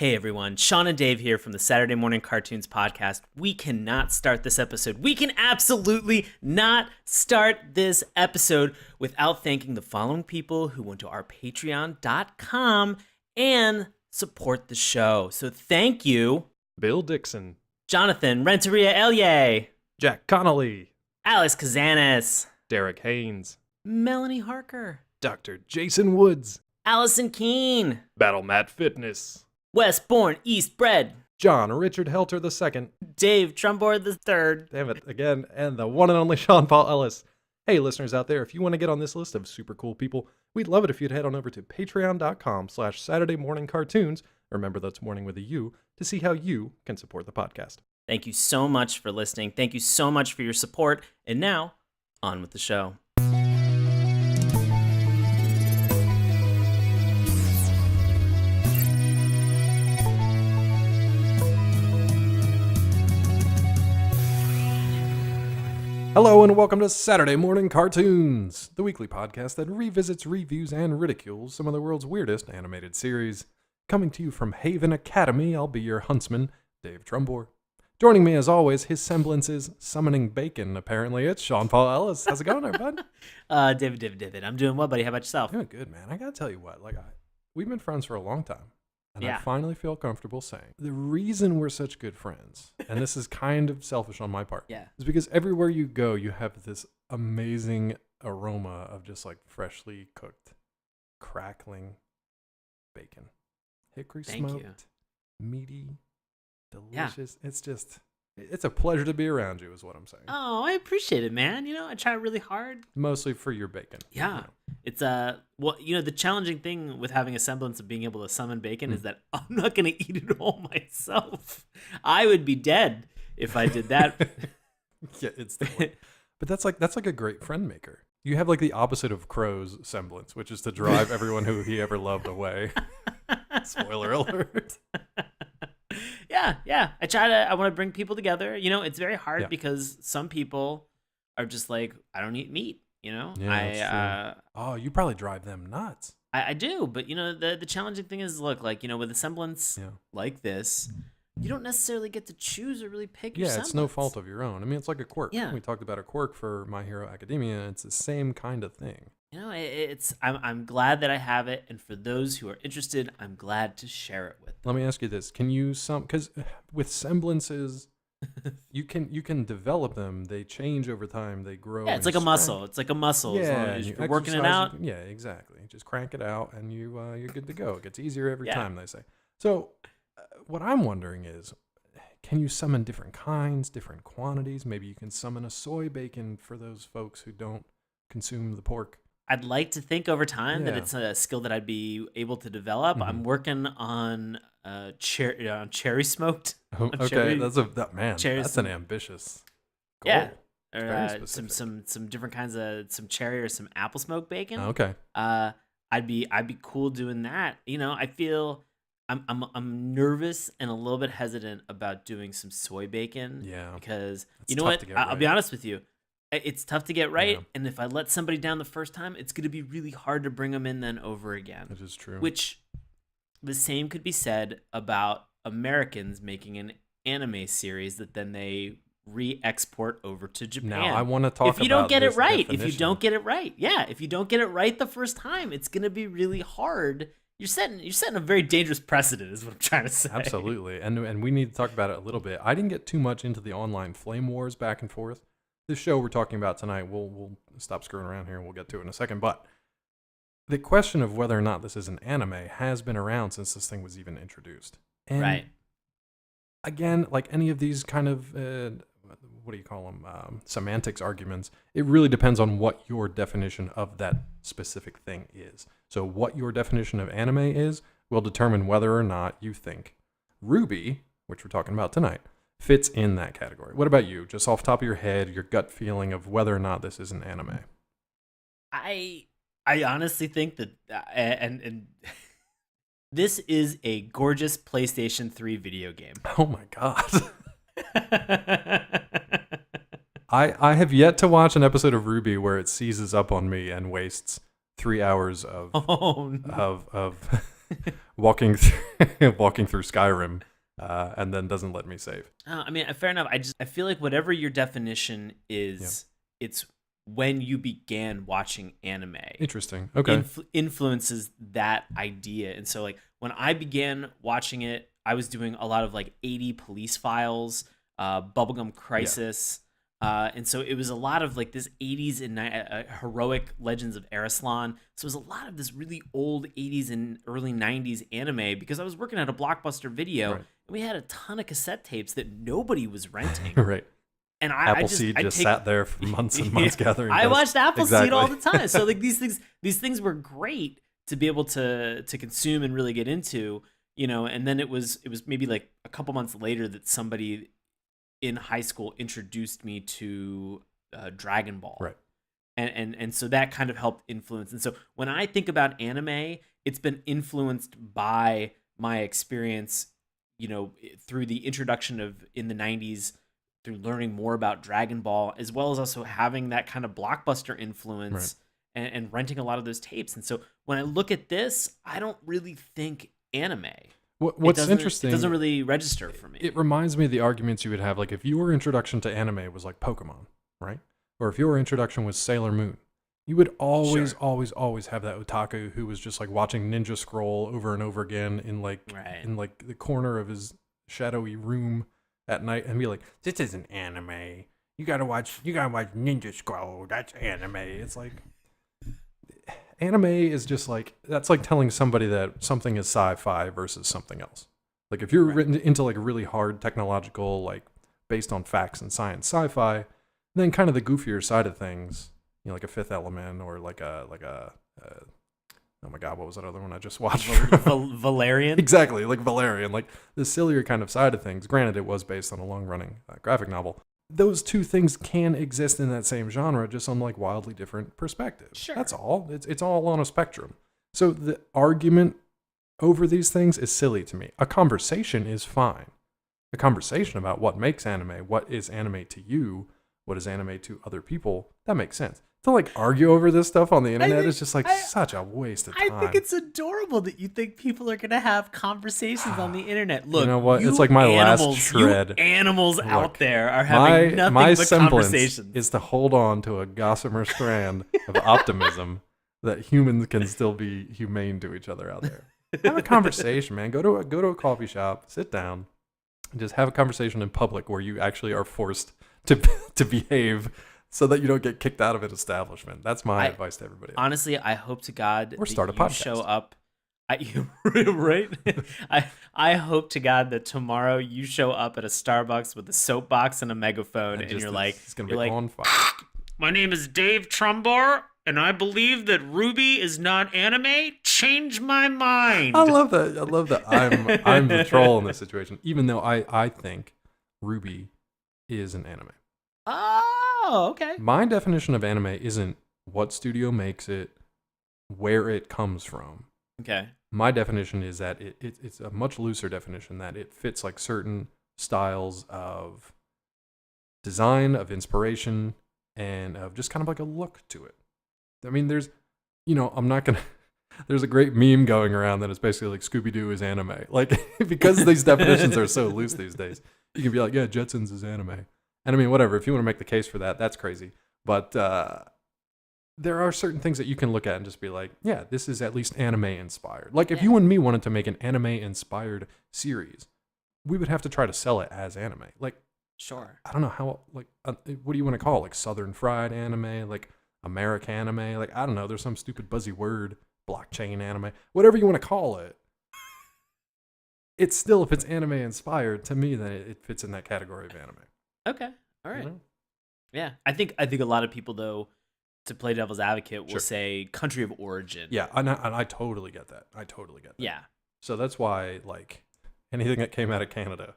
Hey everyone, Sean and Dave here from the Saturday Morning Cartoons podcast. We cannot start this episode. We can absolutely not start this episode without thanking the following people who went to our patreon.com and support the show. So thank you, Bill Dixon, Jonathan Renteria Elye, Jack Connolly, Alex Kazanis, Derek Haynes, Melanie Harker, Dr. Jason Woods, Allison Keene, Battle Mat Fitness, Westbourne East Bred, John Richard Helter II, Dave Trumbord III. damn it, again, and the one and only Sean Paul Ellis. Hey, listeners out there, if you want to get on this list of super cool people, we'd love it if you'd head on over to patreon.com/Saturday Morning Cartoons. Remember, that's morning with a U, to see how you can support the podcast. Thank you so much for listening. Thank you so much for your support. And now, on with the show. Hello and welcome to Saturday Morning Cartoons, the weekly podcast that revisits, reviews, and ridicules some of the world's weirdest animated series. Coming to you from Haven Academy, I'll be your huntsman, Dave Trumbore. Joining me as always, his semblances summoning bacon, apparently, it's Sean Paul Ellis. How's it going there, bud? David. I'm doing well, buddy. How about yourself? Doing good, man. I gotta tell you what, we've been friends for a long time. And Yeah. I finally feel comfortable saying the reason we're such good friends, and this is kind of selfish on my part, Yeah. is because everywhere you go, you have this amazing aroma of just like freshly cooked, crackling bacon. Hickory Thank you. smoked, meaty, delicious. It's a pleasure to be around you, is what I'm saying. Oh, I appreciate it, man. You know, I try really hard. Mostly for your bacon. Yeah. You know. It's the challenging thing with having a semblance of being able to summon bacon is that I'm not going to eat it all myself. I would be dead if I did that. Yeah, it's the one. But that's like a great friend maker. You have like the opposite of Crow's semblance, which is to drive everyone who he ever loved away. Spoiler alert. Yeah. I want to bring people together. You know, it's very hard Yeah. because some people are just like, I don't eat meat, you know? Yeah, that's true. You probably drive them nuts. I do, but you know, the challenging thing is, look, like, you know, with a semblance like this, you don't necessarily get to choose or really pick your semblance. It's no fault of your own. I mean, it's like a quirk. Yeah. We talked about a quirk for My Hero Academia. It's the same kind of thing. You know, I'm glad that I have it, and for those who are interested, I'm glad to share it with them. Let me ask you this: can you because with semblances, you can develop them. They change over time. They grow. Yeah, it's like a muscle. It's like a muscle. As long Yeah, as you you're working it exercise, out. yeah, exactly. Just crank it out, and you're good to go. It gets easier every Yeah. time, they say. So, what I'm wondering is, can you summon different kinds, different quantities? Maybe you can summon a soy bacon for those folks who don't consume the pork. I'd like to think over time that Yeah. it's a skill that I'd be able to develop. Mhm. I'm working on cherry smoked. Okay, cherry- that's cherries- an ambitious goal. Yeah. Very Or specific. some different kinds of some cherry or some apple smoked bacon. Okay. I'd be cool doing that. You know, I feel I'm nervous and a little bit hesitant about doing some soy bacon. Yeah. Because It's you know tough what? to get I'll be right. honest with you. It's tough to get right, Yeah. and if I let somebody down the first time, it's going to be really hard to bring them in then over again. That is true. Which the same could be said about Americans making an anime series that then they re-export over to Japan. Now I want to talk about if you don't get it this right, if you definition. don't get it right, if you don't get it right the first time, it's going to be really hard. You're setting a very dangerous precedent, is what I'm trying to say. Absolutely, and we need to talk about it a little bit. I didn't get too much into the online flame wars back and forth. This show we're talking about tonight, we'll stop screwing around here and we'll get to it in a second. But the question of whether or not this is an anime has been around since this thing was even introduced. And Right. again, like any of these kind of what do you call them? Semantics arguments. It really depends on what your definition of that specific thing is. So what your definition of anime is will determine whether or not you think RWBY, which we're talking about tonight, fits in that category. What about you? Just off the top of your head, your gut feeling of whether or not this is an anime. I honestly think that and this is a gorgeous PlayStation 3 video game. Oh my God. I have yet to watch an episode of RWBY where it seizes up on me and wastes 3 hours of Oh, no. of walking through, walking through Skyrim, and then doesn't let me save. I mean, fair enough. I feel like whatever your definition is, it's when you began watching anime. Interesting. Okay. Influences that idea. And so like when I began watching it, I was doing a lot of like 80 Police Files, Bubblegum Crisis. And so it was a lot of like this 80s and heroic Legends of Arislan. So it was a lot of this really old 80s and early 90s anime because I was working at a Blockbuster Video and we had a ton of cassette tapes that nobody was renting. Right. And Appleseed just sat there for months and months gathering. I watched Appleseed all the time. So like these things were great to be able to consume and really get into, you know. And then it was maybe like a couple months later that somebody in high school introduced me to Dragon Ball. Right. And so that kind of helped influence. And so when I think about anime, it's been influenced by my experience, you know, through the introduction of in the 90s, through learning more about Dragon Ball, as well as also having that kind of Blockbuster influence and renting a lot of those tapes. And so when I look at this, I don't really think anime. What's interesting, it doesn't really register for me. It reminds me of the arguments you would have, like if your introduction to anime was like Pokemon, right? Or if your introduction was Sailor Moon, you would always have that otaku who was just like watching Ninja Scroll over and over again in like the corner of his shadowy room at night and be like, "This isn't anime. You gotta watch Ninja Scroll. That's anime." It's like anime is just like, that's like telling somebody that something is sci-fi versus something else. Like if you're written into like really hard technological, like based on facts and science sci-fi, then kind of the goofier side of things, you know, like a Fifth Element or like a oh my God, what was that other one I just watched? Valerian? Exactly, like Valerian, like the sillier kind of side of things. Granted, it was based on a long-running graphic novel. Those two things can exist in that same genre, just on like wildly different perspectives. Sure. That's all. It's all on a spectrum. So the argument over these things is silly to me. A conversation is fine. A conversation about what makes anime, what is anime to you, what is anime to other people, that makes sense. To like argue over this stuff on the internet is just like such a waste of time. I think it's adorable that you think people are gonna have conversations on the internet. Look, you know what? It's like my last shred. You animals out there are having nothing but conversations. Is to hold on to a gossamer strand of optimism that humans can still be humane to each other out there. Have a conversation, man. Go to a coffee shop, sit down, and just have a conversation in public where you actually are forced to behave, so that you don't get kicked out of an establishment. That's my advice to everybody. Honestly, I hope to God or start a that podcast. You show up. Right? I hope to God that tomorrow you show up at a Starbucks with a soapbox and a megaphone, and you're like, it's gonna be on fire. My name is Dave Trumbor, and I believe that RWBY is not anime. Change my mind. I love that. I'm the troll in this situation, even though I think RWBY is an anime. Oh, okay. My definition of anime isn't what studio makes it, where it comes from. Okay. My definition is that it's a much looser definition, that it fits like certain styles of design, of inspiration, and of just kind of like a look to it. I mean, there's a great meme going around that is basically like Scooby-Doo is anime. Like, because these definitions are so loose these days, you can be like, yeah, Jetsons is anime. And I mean, whatever, if you want to make the case for that, that's crazy. But there are certain things that you can look at and just be like, yeah, this is at least anime inspired. Like if you and me wanted to make an anime inspired series, we would have to try to sell it as anime. Like, sure. I don't know how, like, what do you want to call it? Like Southern fried anime, like American anime, like, I don't know. There's some stupid buzzy word, blockchain anime, whatever you want to call it. It's still, if it's anime inspired, to me, then it fits in that category of anime. Okay. All right. Yeah. I think a lot of people, though, to play devil's advocate, will say country of origin. Yeah, and I totally get that. Yeah. So that's why, like, anything that came out of Canada,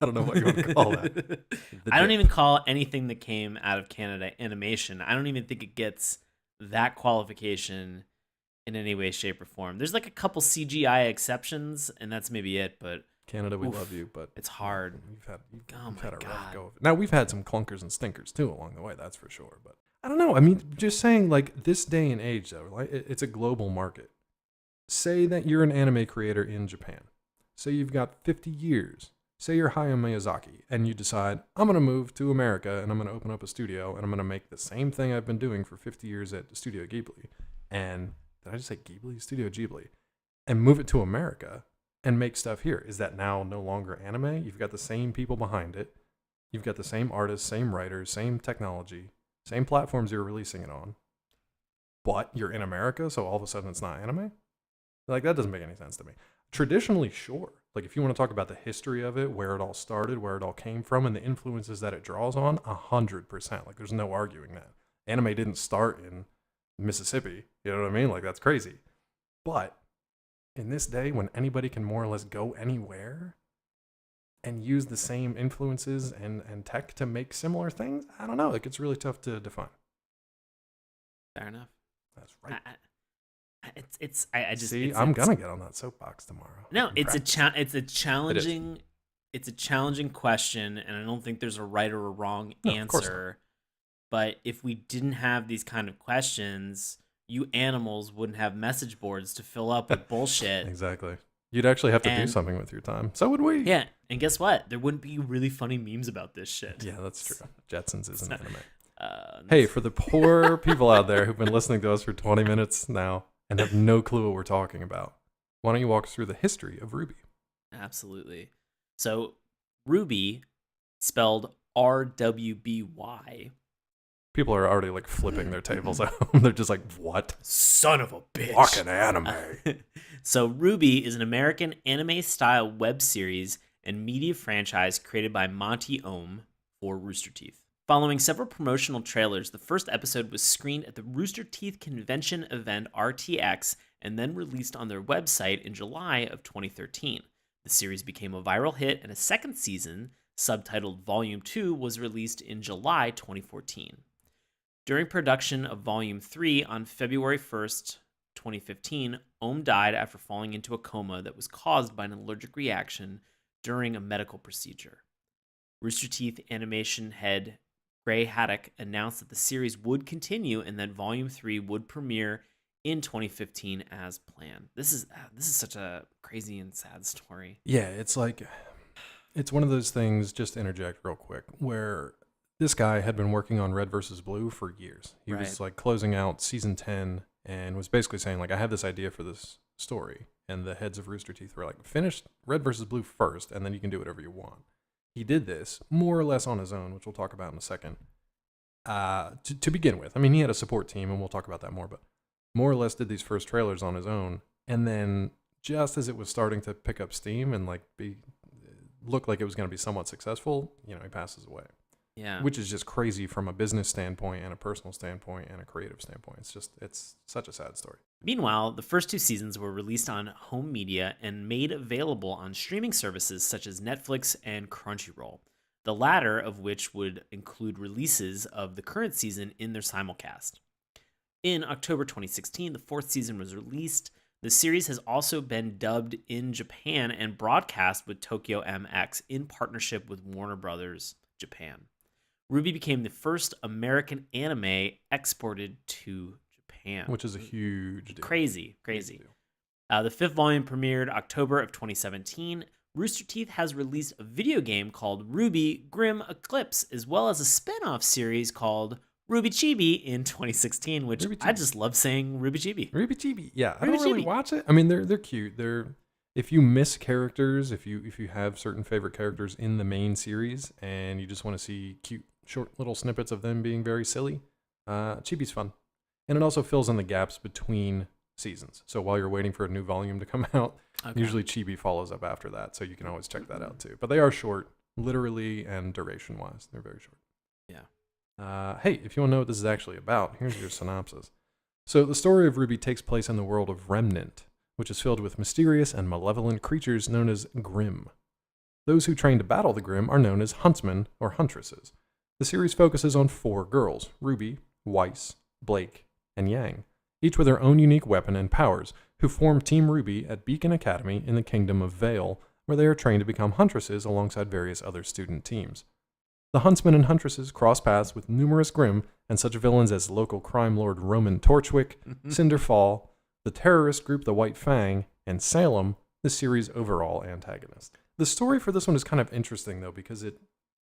I don't know what you want to call that. I don't even call anything that came out of Canada animation. I don't even think it gets that qualification in any way, shape, or form. There's like a couple CGI exceptions, and that's maybe it, but Canada, we love you, but it's hard. You've had a rough go of it. Now, we've had some clunkers and stinkers, too, along the way, that's for sure. But I don't know. I mean, just saying, like, this day and age, though, like, it's a global market. say that you're an anime creator in Japan. Say you've got 50 years. Say you're Hayao Miyazaki and you decide, I'm going to move to America and I'm going to open up a studio and I'm going to make the same thing I've been doing for 50 years at Studio Ghibli. And did I just say Ghibli? Studio Ghibli. And move it to America and make stuff here. Is that now no longer anime? You've got the same people behind it. You've got the same artists, same writers, same technology, same platforms you're releasing it on. But you're in America, so all of a sudden it's not anime? Like, that doesn't make any sense to me. Traditionally, sure. Like, if you want to talk about the history of it, where it all started, where it all came from, and the influences that it draws on, 100%. Like, there's no arguing that. Anime didn't start in Mississippi. You know what I mean? Like, that's crazy. But in this day, when anybody can more or less go anywhere and use the same influences and tech to make similar things, I don't know. Like, it's really tough to define. Fair enough. That's right. I just see. I'm gonna get on that soapbox tomorrow. No, it's a challenging question, and I don't think there's a right or a wrong answer. But if we didn't have these kind of questions, you animals wouldn't have message boards to fill up with bullshit. Exactly. You'd actually have to do something with your time. So would we. Yeah, and guess what? There wouldn't be really funny memes about this shit. Yeah, that's true. Jetsons is an anime. Hey, for the poor people out there who've been listening to us for 20 minutes now and have no clue what we're talking about, why don't you walk us through the history of RWBY? Absolutely. So, RWBY, spelled RWBY. People are already like flipping their tables out. They're just like, what? Son of a bitch. Fucking anime. So, RWBY is an American anime-style web series and media franchise created by Monty Oum for Rooster Teeth. Following several promotional trailers, the first episode was screened at the Rooster Teeth convention event RTX and then released on their website in July of 2013. The series became a viral hit, and a second season, subtitled Volume 2, was released in July 2014. During production of Volume 3 on February 1st, 2015, Oum died after falling into a coma that was caused by an allergic reaction during a medical procedure. Rooster Teeth animation head Gray Haddock announced that the series would continue and that Volume 3 would premiere in 2015 as planned. This is such a crazy and sad story. Yeah, it's like, it's one of those things, just to interject real quick, where this guy had been working on Red vs. Blue for years. He was like closing out season 10 and was basically saying, like, I have this idea for this story. And the heads of Rooster Teeth were like, finish Red vs. Blue first, and then you can do whatever you want. He did this more or less on his own, which we'll talk about in a second, to begin with. I mean, he had a support team, and we'll talk about that more, but more or less did these first trailers on his own. And then just as it was starting to pick up steam and like look like it was going to be somewhat successful, he passes away. Yeah. Which is just crazy from a business standpoint and a personal standpoint and a creative standpoint. It's such a sad story. Meanwhile, the first two seasons were released on home media and made available on streaming services such as Netflix and Crunchyroll, the latter of which would include releases of the current season in their simulcast. In October 2016, the fourth season was released. The series has also been dubbed in Japan and broadcast with Tokyo MX in partnership with Warner Brothers Japan. RWBY became the first American anime exported to Japan. Which is a huge deal. Crazy. The fifth volume premiered October of 2017. Rooster Teeth has released a video game called RWBY Grim Eclipse, as well as a spin-off series called RWBY Chibi in 2016, which I just love saying RWBY Chibi. RWBY Chibi, yeah. I don't really watch it. I mean, they're cute. If you miss characters, if you have certain favorite characters in the main series, and you just want to see cute, short little snippets of them being very silly, Chibi's fun. And it also fills in the gaps between seasons. So while you're waiting for a new volume to come out, usually Chibi follows up after that. So you can always check that out too. But they are short, literally and duration-wise. They're very short. Yeah. Hey, if you want to know what this is actually about, here's your synopsis. So the story of RWBY takes place in the world of Remnant, which is filled with mysterious and malevolent creatures known as Grimm. Those who train to battle the Grimm are known as huntsmen or huntresses. The series focuses on 4 girls, Ruby, Weiss, Blake, and Yang, each with their own unique weapon and powers, who form Team RWBY at Beacon Academy in the Kingdom of Vale, where they are trained to become huntresses alongside various other student teams. The huntsmen and huntresses cross paths with numerous Grimm and such villains as local crime lord Roman Torchwick, Cinder Fall, the terrorist group, the White Fang, and Salem, the series' overall antagonist. The story for this one is kind of interesting, though, because it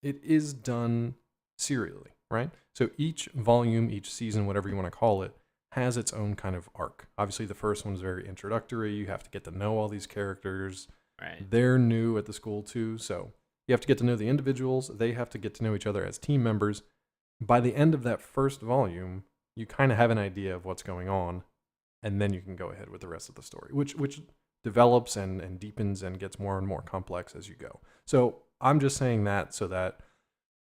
is done serially, right? So each volume, each season, whatever you want to call it, has its own kind of arc. Obviously, the first one's very introductory. You have to get to know all these characters. Right. They're new at the school, too, so you have to get to know the individuals. They have to get to know each other as team members. By the end of that first volume, you kind of have an idea of what's going on, and then you can go ahead with the rest of the story, which develops and deepens and gets more and more complex as you go. So I'm just saying that so that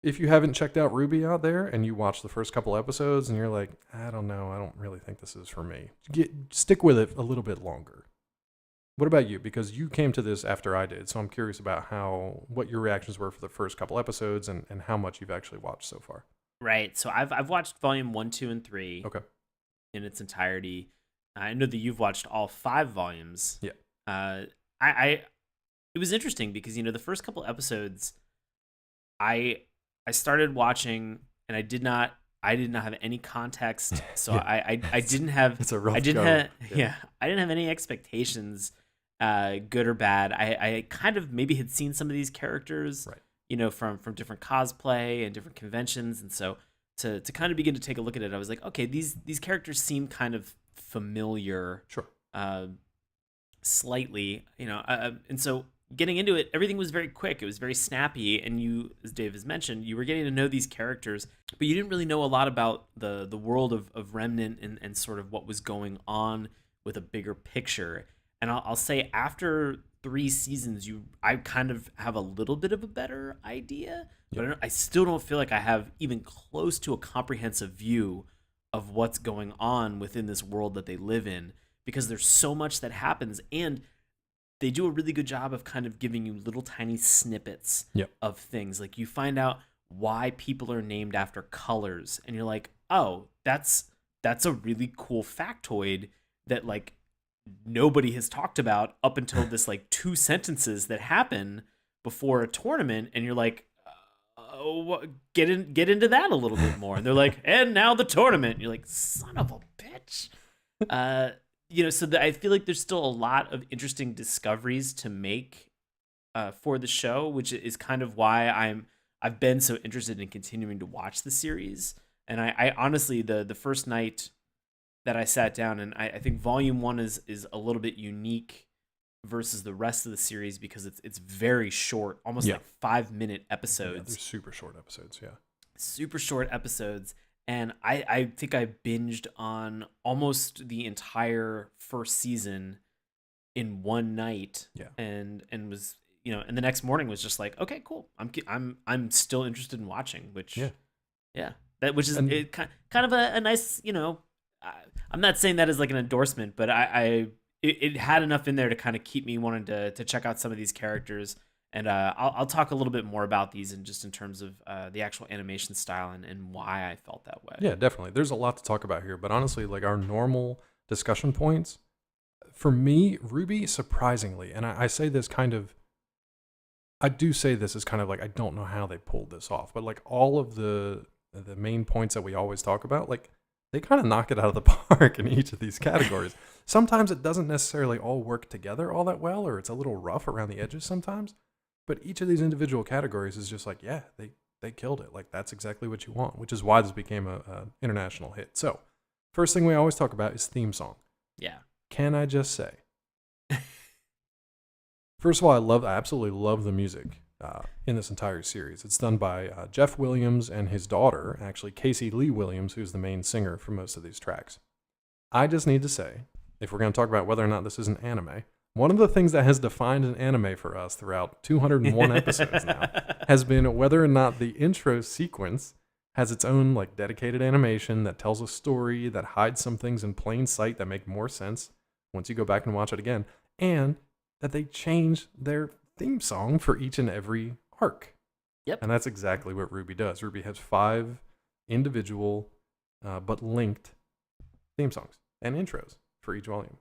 if you haven't checked out RWBY out there and you watch the first couple episodes and you're like, I don't know, I don't really think this is for me, stick with it a little bit longer. What about you? Because you came to this after I did, so I'm curious about what your reactions were for the first couple episodes and how much you've actually watched so far. Right. So I've watched volume 1, 2, and 3 Okay. in its entirety. I know that you've watched all 5 volumes. Yeah. It was interesting because, the first couple episodes, I started watching and I did not have any context, so Yeah. I didn't have. It's a rough I didn't go. have. Yeah. Yeah, I didn't have any expectations, good or bad. I kind of maybe had seen some of these characters, Right. From different cosplay and different conventions, and so to kind of begin to take a look at it, I was like, okay, these characters seem kind of familiar. Sure. Slightly, and so getting into it, everything was very quick. It was very snappy, and you, as Dave has mentioned, you were getting to know these characters, but you didn't really know a lot about the world of Remnant and sort of what was going on with a bigger picture. And I'll say after 3 seasons, I kind of have a little bit of a better idea, but I still don't feel like I have even close to a comprehensive view of what's going on within this world that they live in, because there's so much that happens, and they do a really good job of kind of giving you little tiny snippets of things. Like you find out why people are named after colors, and you're like, oh, that's a really cool factoid that like nobody has talked about up until this like 2 sentences that happen before a tournament, and you're like, get into that a little bit more. And they're like, and now the tournament. And you're like, son of a bitch. So I feel like there's still a lot of interesting discoveries to make for the show, which is kind of why I've been so interested in continuing to watch the series. And I honestly, the first night that I sat down, and I think volume 1 is a little bit unique versus the rest of the series because it's very short, almost like 5-minute episodes. Yeah, they're super short episodes, Super short episodes. And I think I binged on almost the entire first season in one night. Yeah. And was, and the next morning was just like, okay, cool. I'm still interested in watching, which which is kind of a nice, I'm not saying that as like an endorsement, but it had enough in there to kind of keep me wanting to check out some of these characters. And I'll talk a little bit more about these in terms of the actual animation style and why I felt that way. Yeah, definitely. There's a lot to talk about here, but honestly, like our normal discussion points, for me, RWBY, surprisingly, and I say this kind of, I do say this as kind of like, I don't know how they pulled this off, but like all of the main points that we always talk about, like they kind of knock it out of the park in each of these categories. Sometimes it doesn't necessarily all work together all that well, or it's a little rough around the edges sometimes. But each of these individual categories is just like, yeah, they killed it. Like, that's exactly what you want, which is why this became a international hit. So, first thing we always talk about is theme song. Yeah. Can I just say? First of all, I absolutely love the music in this entire series. It's done by Jeff Williams and his daughter, actually Casey Lee Williams, who's the main singer for most of these tracks. I just need to say, if we're going to talk about whether or not this is an anime, one of the things that has defined an anime for us throughout 201 episodes now has been whether or not the intro sequence has its own like dedicated animation that tells a story, that hides some things in plain sight that make more sense once you go back and watch it again, and that they change their theme song for each and every arc. Yep. And that's exactly what RWBY does. RWBY has 5 individual but linked theme songs and intros for each volume.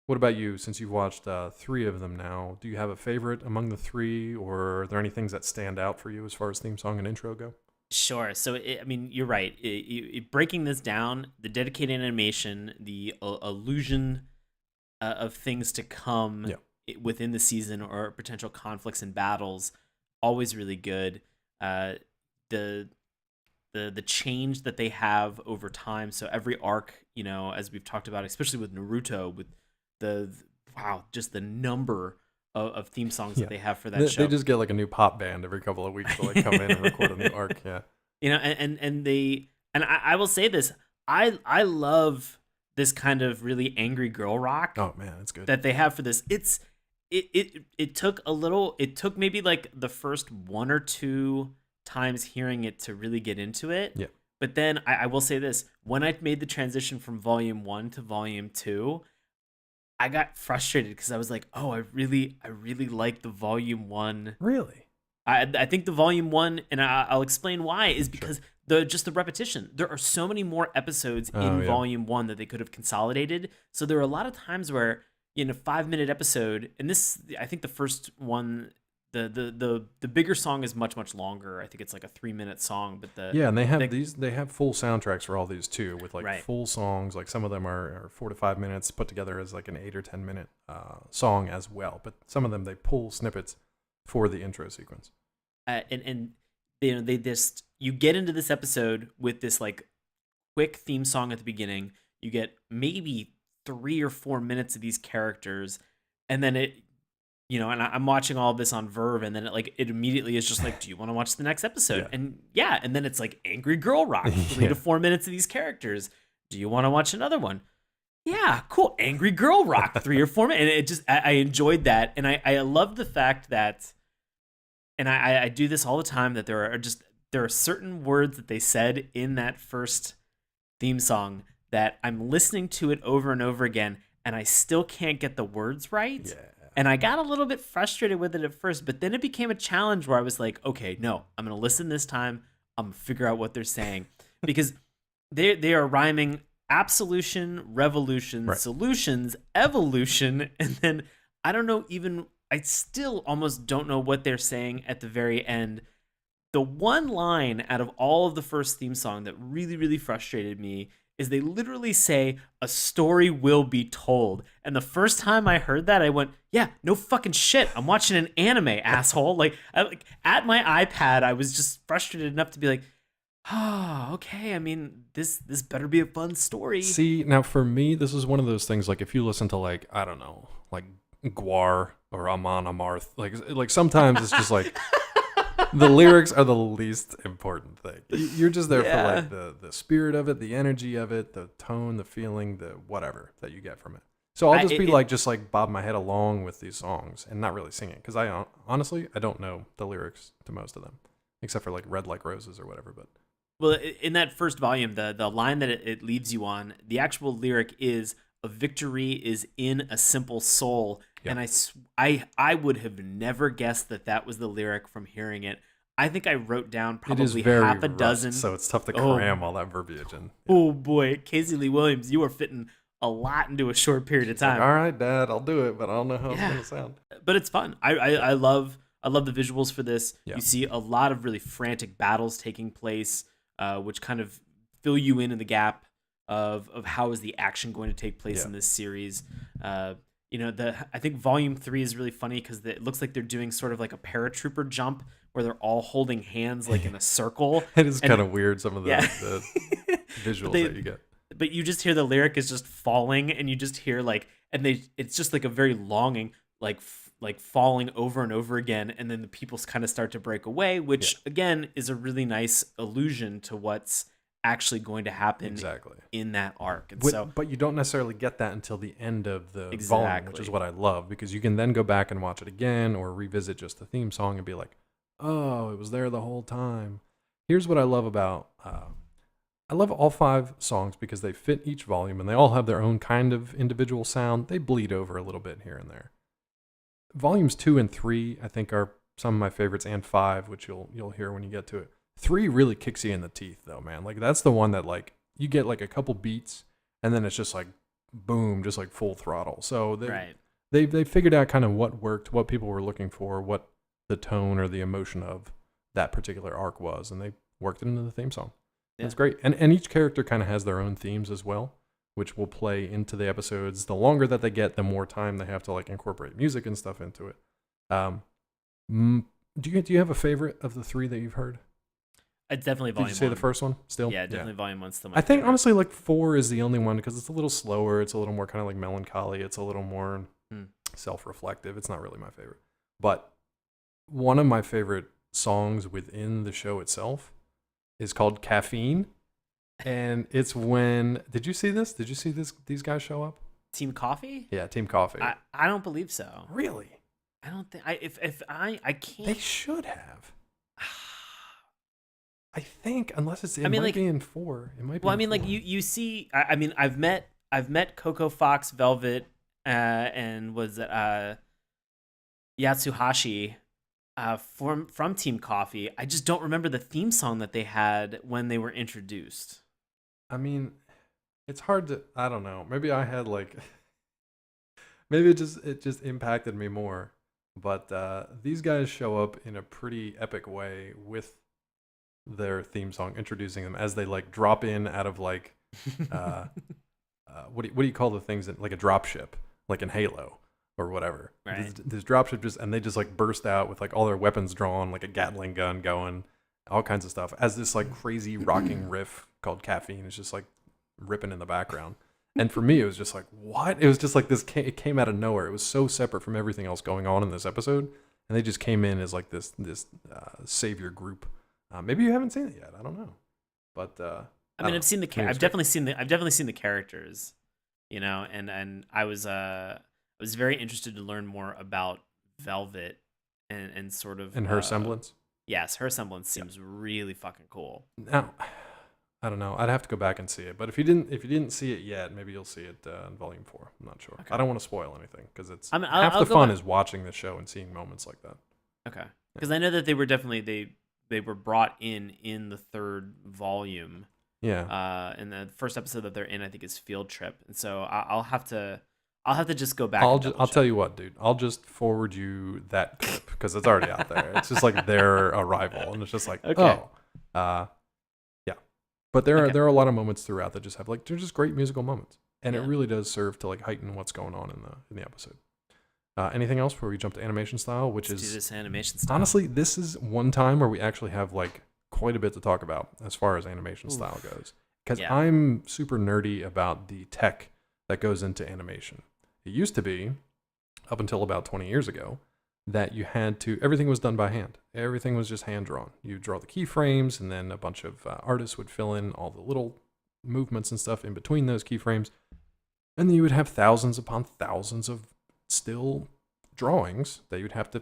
What about you? Since you've watched 3 of them now, do you have a favorite among the 3, or are there any things that stand out for you as far as theme song and intro go? Sure. So, I mean, you're right. Breaking this down, the dedicated animation, the illusion of things to come Yeah. within the season or potential conflicts and battles, always really good. The change that they have over time. So every arc, as we've talked about, especially with Naruto, with just the number of theme songs that they have for that show. They just get like a new pop band every couple of weeks to like come in and record a new arc. Yeah. And I will say this, I love this kind of really angry girl rock. Oh man, it's good. That they have for this. It took maybe like the first one or two times hearing it to really get into it. Yeah. But then I will say this, when I made the transition from volume 1 to volume 2, I got frustrated because I was like, oh, I really like the volume 1. Really? I think the volume 1, and I'll explain why, is because the repetition. There are so many more episodes in volume 1 that they could have consolidated. So there are a lot of times where in a 5-minute episode, and this, I think the first one, the bigger song is much longer. I think it's like a 3-minute song, but and they have full soundtracks for all these too, with like full songs. Like some of them are 4 to 5 minutes put together as like an 8 or 10 minute song as well. But some of them they pull snippets for the intro sequence. And they just, you get into this episode with this like quick theme song at the beginning. You get maybe 3 or 4 minutes of these characters, and then it, and I'm watching all of this on Verve, and then it immediately is just like, do you want to watch the next episode? And then it's like angry girl rock, 3 to 4 minutes of these characters. Do you want to watch another one? Yeah, cool. Angry girl rock, 3 or 4 minutes. And it just, I enjoyed that. And I love the fact that, and I do this all the time, that there are certain words that they said in that first theme song that I'm listening to it over and over again, and I still can't get the words right. Yeah. And I got a little bit frustrated with it at first, but then it became a challenge where I was like, okay, no, I'm going to listen this time. I'm going to figure out what they're saying. Because they are rhyming absolution, revolution, solutions, evolution, and then I still almost don't know what they're saying at the very end. The one line out of all of the first theme song that really, really frustrated me is they literally say, a story will be told. And the first time I heard that, I went, yeah, no fucking shit. I'm watching an anime, asshole. At my iPad, I was just frustrated enough to be like, oh, okay. I mean, this better be a fun story. See, now for me, this is one of those things, like if you listen to like, I don't know, like Guar or Amon Amarth, like sometimes it's just like, the lyrics are the least important thing. You're just there for like the spirit of it, the energy of it, the tone, the feeling, the whatever that you get from it. So I'll just bob my head along with these songs and not really sing it, because I honestly don't know the lyrics to most of them, except for like Red Like Roses or whatever. But well, in that first volume, the line that it leaves you on, the actual lyric is, "A victory is in a simple soul." Yep. And I would have never guessed that was the lyric from hearing it. I think I wrote down probably half a dozen. So it's tough to cram all that verbiage in. Yeah. Oh boy, Casey Lee Williams, you are fitting a lot into a short period of time. Like, all right, Dad, I'll do it, but I don't know how it's gonna sound. But it's fun. I love the visuals for this. Yeah. You see a lot of really frantic battles taking place, which kind of fill you in the gap of how is the action going to take place in this series. I think volume 3 is really funny because it looks like they're doing sort of like a paratrooper jump where they're all holding hands like in a circle. It is kind of weird, some of the visuals that you get. But you just hear the lyric is just falling, and you just hear it's just like a very longing, like falling over and over again, and then the people kind of start to break away, which again is a really nice allusion to what's actually going to happen in that arc. And but you don't necessarily get that until the end of the volume, which is what I love, because you can then go back and watch it again or revisit just the theme song and be like, oh, it was there the whole time. Here's what I love about I love all 5 songs because they fit each volume and they all have their own kind of individual sound. They bleed over a little bit here and there. Volumes 2 and 3 I think are some of my favorites, and 5, which you'll hear when you get to it. 3 really kicks you in the teeth though, man. Like that's the one that like you get like a couple beats and then it's just like boom, just like full throttle. So they figured out kind of what worked, what people were looking for, what the tone or the emotion of that particular arc was, and worked into the theme song. Yeah. That's great. And each character kind of has their own themes as well, which will play into the episodes. The longer that they get, the more time they have to like incorporate music and stuff into it. Do you have a favorite of the 3 that you've heard? It's definitely Volume 1. Did you say the first one still? Yeah, definitely Volume 1's still my I think favorite. honestly like 4 is the only one because it's a little slower. It's a little more kind of like melancholy. It's a little more self-reflective. It's not really my favorite. But one of my favorite songs within the show itself is called Caffeine. And it's when, did you see this? Did you see these guys show up? Team Coffee? Yeah, Team Coffee. I don't believe so. Really? I don't think I can't. They should have. I think unless it might like, be in 4. It might be. Well, I in mean, 4. like you see. I mean, I've met Coco Fox, Velvet, and was Yatsuhashi, from Team Coffee. I just don't remember the theme song that they had when they were introduced. I mean, it's hard to. I don't know. Maybe I had like. Maybe it just impacted me more. But these guys show up in a pretty epic way with their theme song, introducing them as they like drop in out of like what do you call the things that like a drop ship, like in Halo or whatever. Right. This drop ship and they just like burst out with like all their weapons drawn, like a Gatling gun going, all kinds of stuff, as this like crazy rocking riff called Caffeine is just like ripping in the background. And for me, it was just like, what? It was just like this. It came out of nowhere. It was so separate from everything else going on in this episode, and they just came in as like this savior group. Maybe you haven't seen it yet. I don't know, but I mean, I've seen the. I've definitely seen the characters, and I was very interested to learn more about Velvet and sort of and her semblance. Yes, her semblance seems really fucking cool. Now, I don't know. I'd have to go back and see it. But if you didn't see it yet, maybe you'll see it in Volume 4. I'm not sure. Okay. I don't want to spoil anything because it's half the fun is watching the show and seeing moments like that. Okay, because I know that they were definitely they were brought in the 3rd volume. Yeah. And the first episode that they're in, I think, is Field Trip, and so I'll have to just go back. I'll tell you what, dude. I'll just forward you that clip because it's already out there. It's just like their arrival, and it's just like, okay. Yeah. But there are a lot of moments throughout that just have like they're just great musical moments, and it really does serve to like heighten what's going on in the episode. Anything else before we jump to animation style, Let's do this animation style. Honestly, this is one time where we actually have like quite a bit to talk about as far as animation style goes, because I'm super nerdy about the tech that goes into animation. It used to be, up until about 20 years ago, that you had to, everything was done by hand. Everything was just hand drawn. You draw the keyframes, and then a bunch of artists would fill in all the little movements and stuff in between those keyframes. And then you would have thousands upon thousands of still drawings that you'd have to,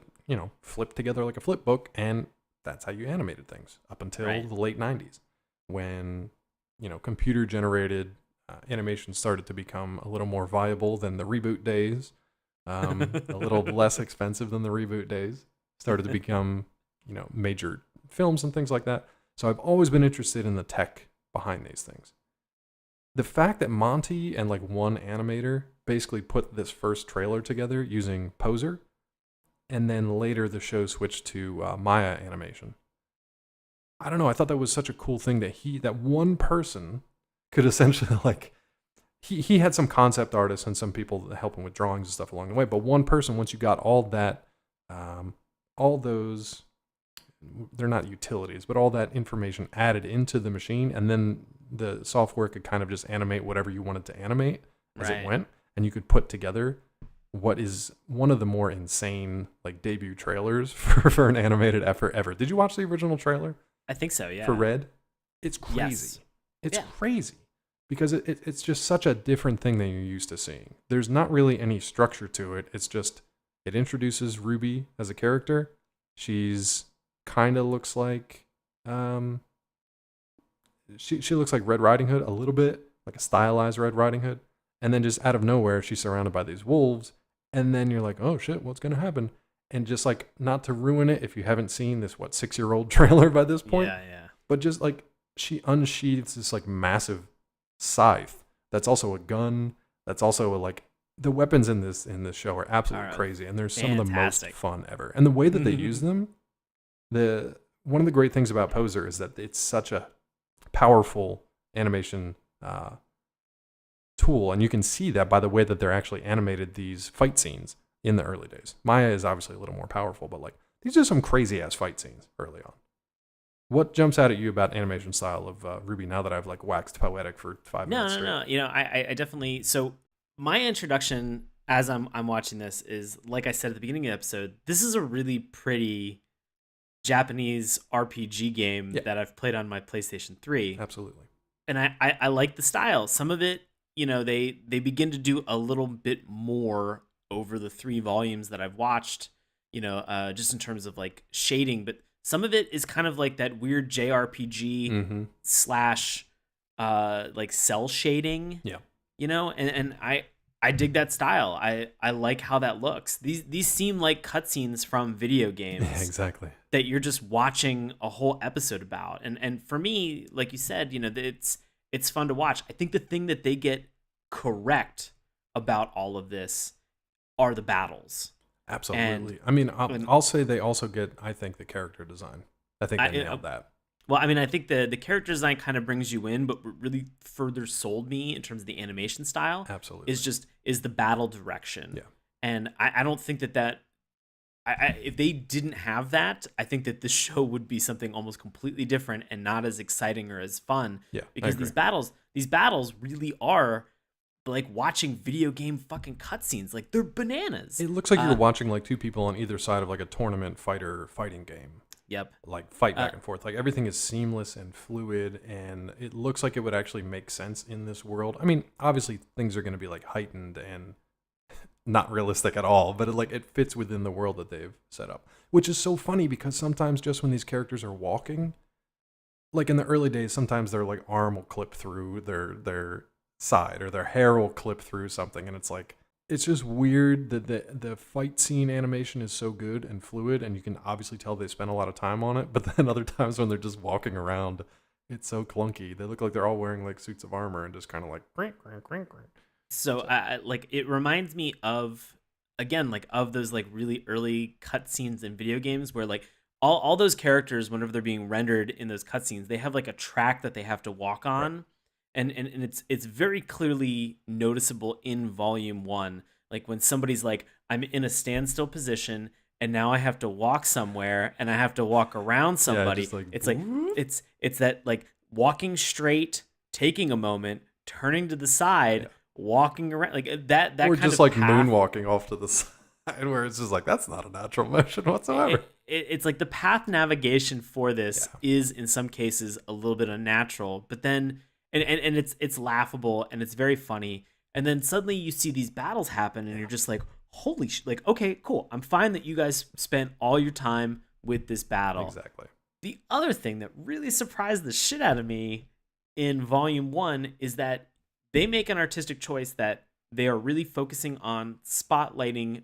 flip together like a flip book. And that's how you animated things up until the late 90s when, computer generated animation started to become a little more viable than the reboot days. A little less expensive than the reboot days, started to become, major films and things like that. So I've always been interested in the tech behind these things. The fact that Monty and like one animator basically put this first trailer together using Poser, and then later the show switched to Maya animation. I don't know. I thought that was such a cool thing that one person could essentially like. He had some concept artists and some people helping with drawings and stuff along the way. But one person, once you got all that, all those, they're not utilities, but all that information added into the machine, and then the software could kind of just animate whatever you wanted to animate as it went, and you could put together what is one of the more insane like debut trailers for an animated effort ever. Did you watch the original trailer? I think so, yeah. For Red? It's crazy. Yes. It's crazy. Because it's just such a different thing than you're used to seeing. There's not really any structure to it. It's just, it introduces RWBY as a character. She's kind of looks like, she looks like Red Riding Hood a little bit, like a stylized Red Riding Hood. And then just out of nowhere, she's surrounded by these wolves. And then you're like, oh shit, what's going to happen? And just like, not to ruin it if you haven't seen this, 6-year-old trailer by this point. Yeah. But just like, she unsheathes this like massive scythe that's also a gun, that's also like the weapons in this show are absolutely crazy, and there's some of the most fun ever. And the way that they use them, one of the great things about Poser is that it's such a powerful animation tool, and you can see that by the way that they're actually animated these fight scenes in the early days. Maya is obviously a little more powerful, but like these are some crazy ass fight scenes early on. What jumps out at you about animation style of RWBY now that I've like waxed poetic for 5 minutes straight? No. I definitely. So my introduction as I'm watching this is, like I said at the beginning of the episode, this is a really pretty Japanese RPG game that I've played on my PlayStation 3. Absolutely. And I like the style. Some of it, they begin to do a little bit more over the 3 volumes that I've watched, just in terms of like shading, but some of it is kind of like that weird JRPG slash like cell shading. Yeah. And I dig that style. I like how that looks. These seem like cutscenes from video games. Yeah, exactly. That you're just watching a whole episode about. And for me, like you said, it's fun to watch. I think the thing that they get correct about all of this are the battles. Absolutely. I mean, I'll say they also get, I think, the character design. I think they nailed that. Well, I mean, I think the character design kind of brings you in, but what really further sold me in terms of the animation style Absolutely. is the battle direction. Yeah. And I don't think that if they didn't have that, I think that this show would be something almost completely different and not as exciting or as fun. Yeah. Because these battles really are like watching video game fucking cutscenes. Like, they're bananas. It looks like you're watching like 2 people on either side of like a tournament fighting game. Yep. Like fight back and forth. Like everything is seamless and fluid, and it looks like it would actually make sense in this world. I mean, obviously things are going to be like heightened and not realistic at all, but it fits within the world that they've set up, which is so funny because sometimes just when these characters are walking, like in the early days, sometimes their like arm will clip through their side or their hair will clip through something, and it's like, it's just weird that the fight scene animation is so good and fluid, and you can obviously tell they spent a lot of time on it, but then other times when they're just walking around, it's so clunky. They look like they're all wearing like suits of armor and just kind of like So like it reminds me of, again, like of those like really early cutscenes in video games where like all those characters, whenever they're being rendered in those cutscenes, they have like a track that they have to walk on. Right. And it's very clearly noticeable in Volume 1. Like when somebody's like, I'm in a standstill position and now I have to walk somewhere and I have to walk around somebody. Yeah, it's like it's that like walking straight, taking a moment, turning to the side, walking around like that or kind just of like path. Moonwalking off to the side where it's just like, that's not a natural motion whatsoever. It's like the path navigation for this is in some cases a little bit unnatural, but then and it's laughable and it's very funny, and then suddenly you see these battles happen and you're just like, holy shit, like, okay, cool, I'm fine that you guys spent all your time with this battle. Exactly. The other thing that really surprised the shit out of me in Volume 1 is that they make an artistic choice that they are really focusing on spotlighting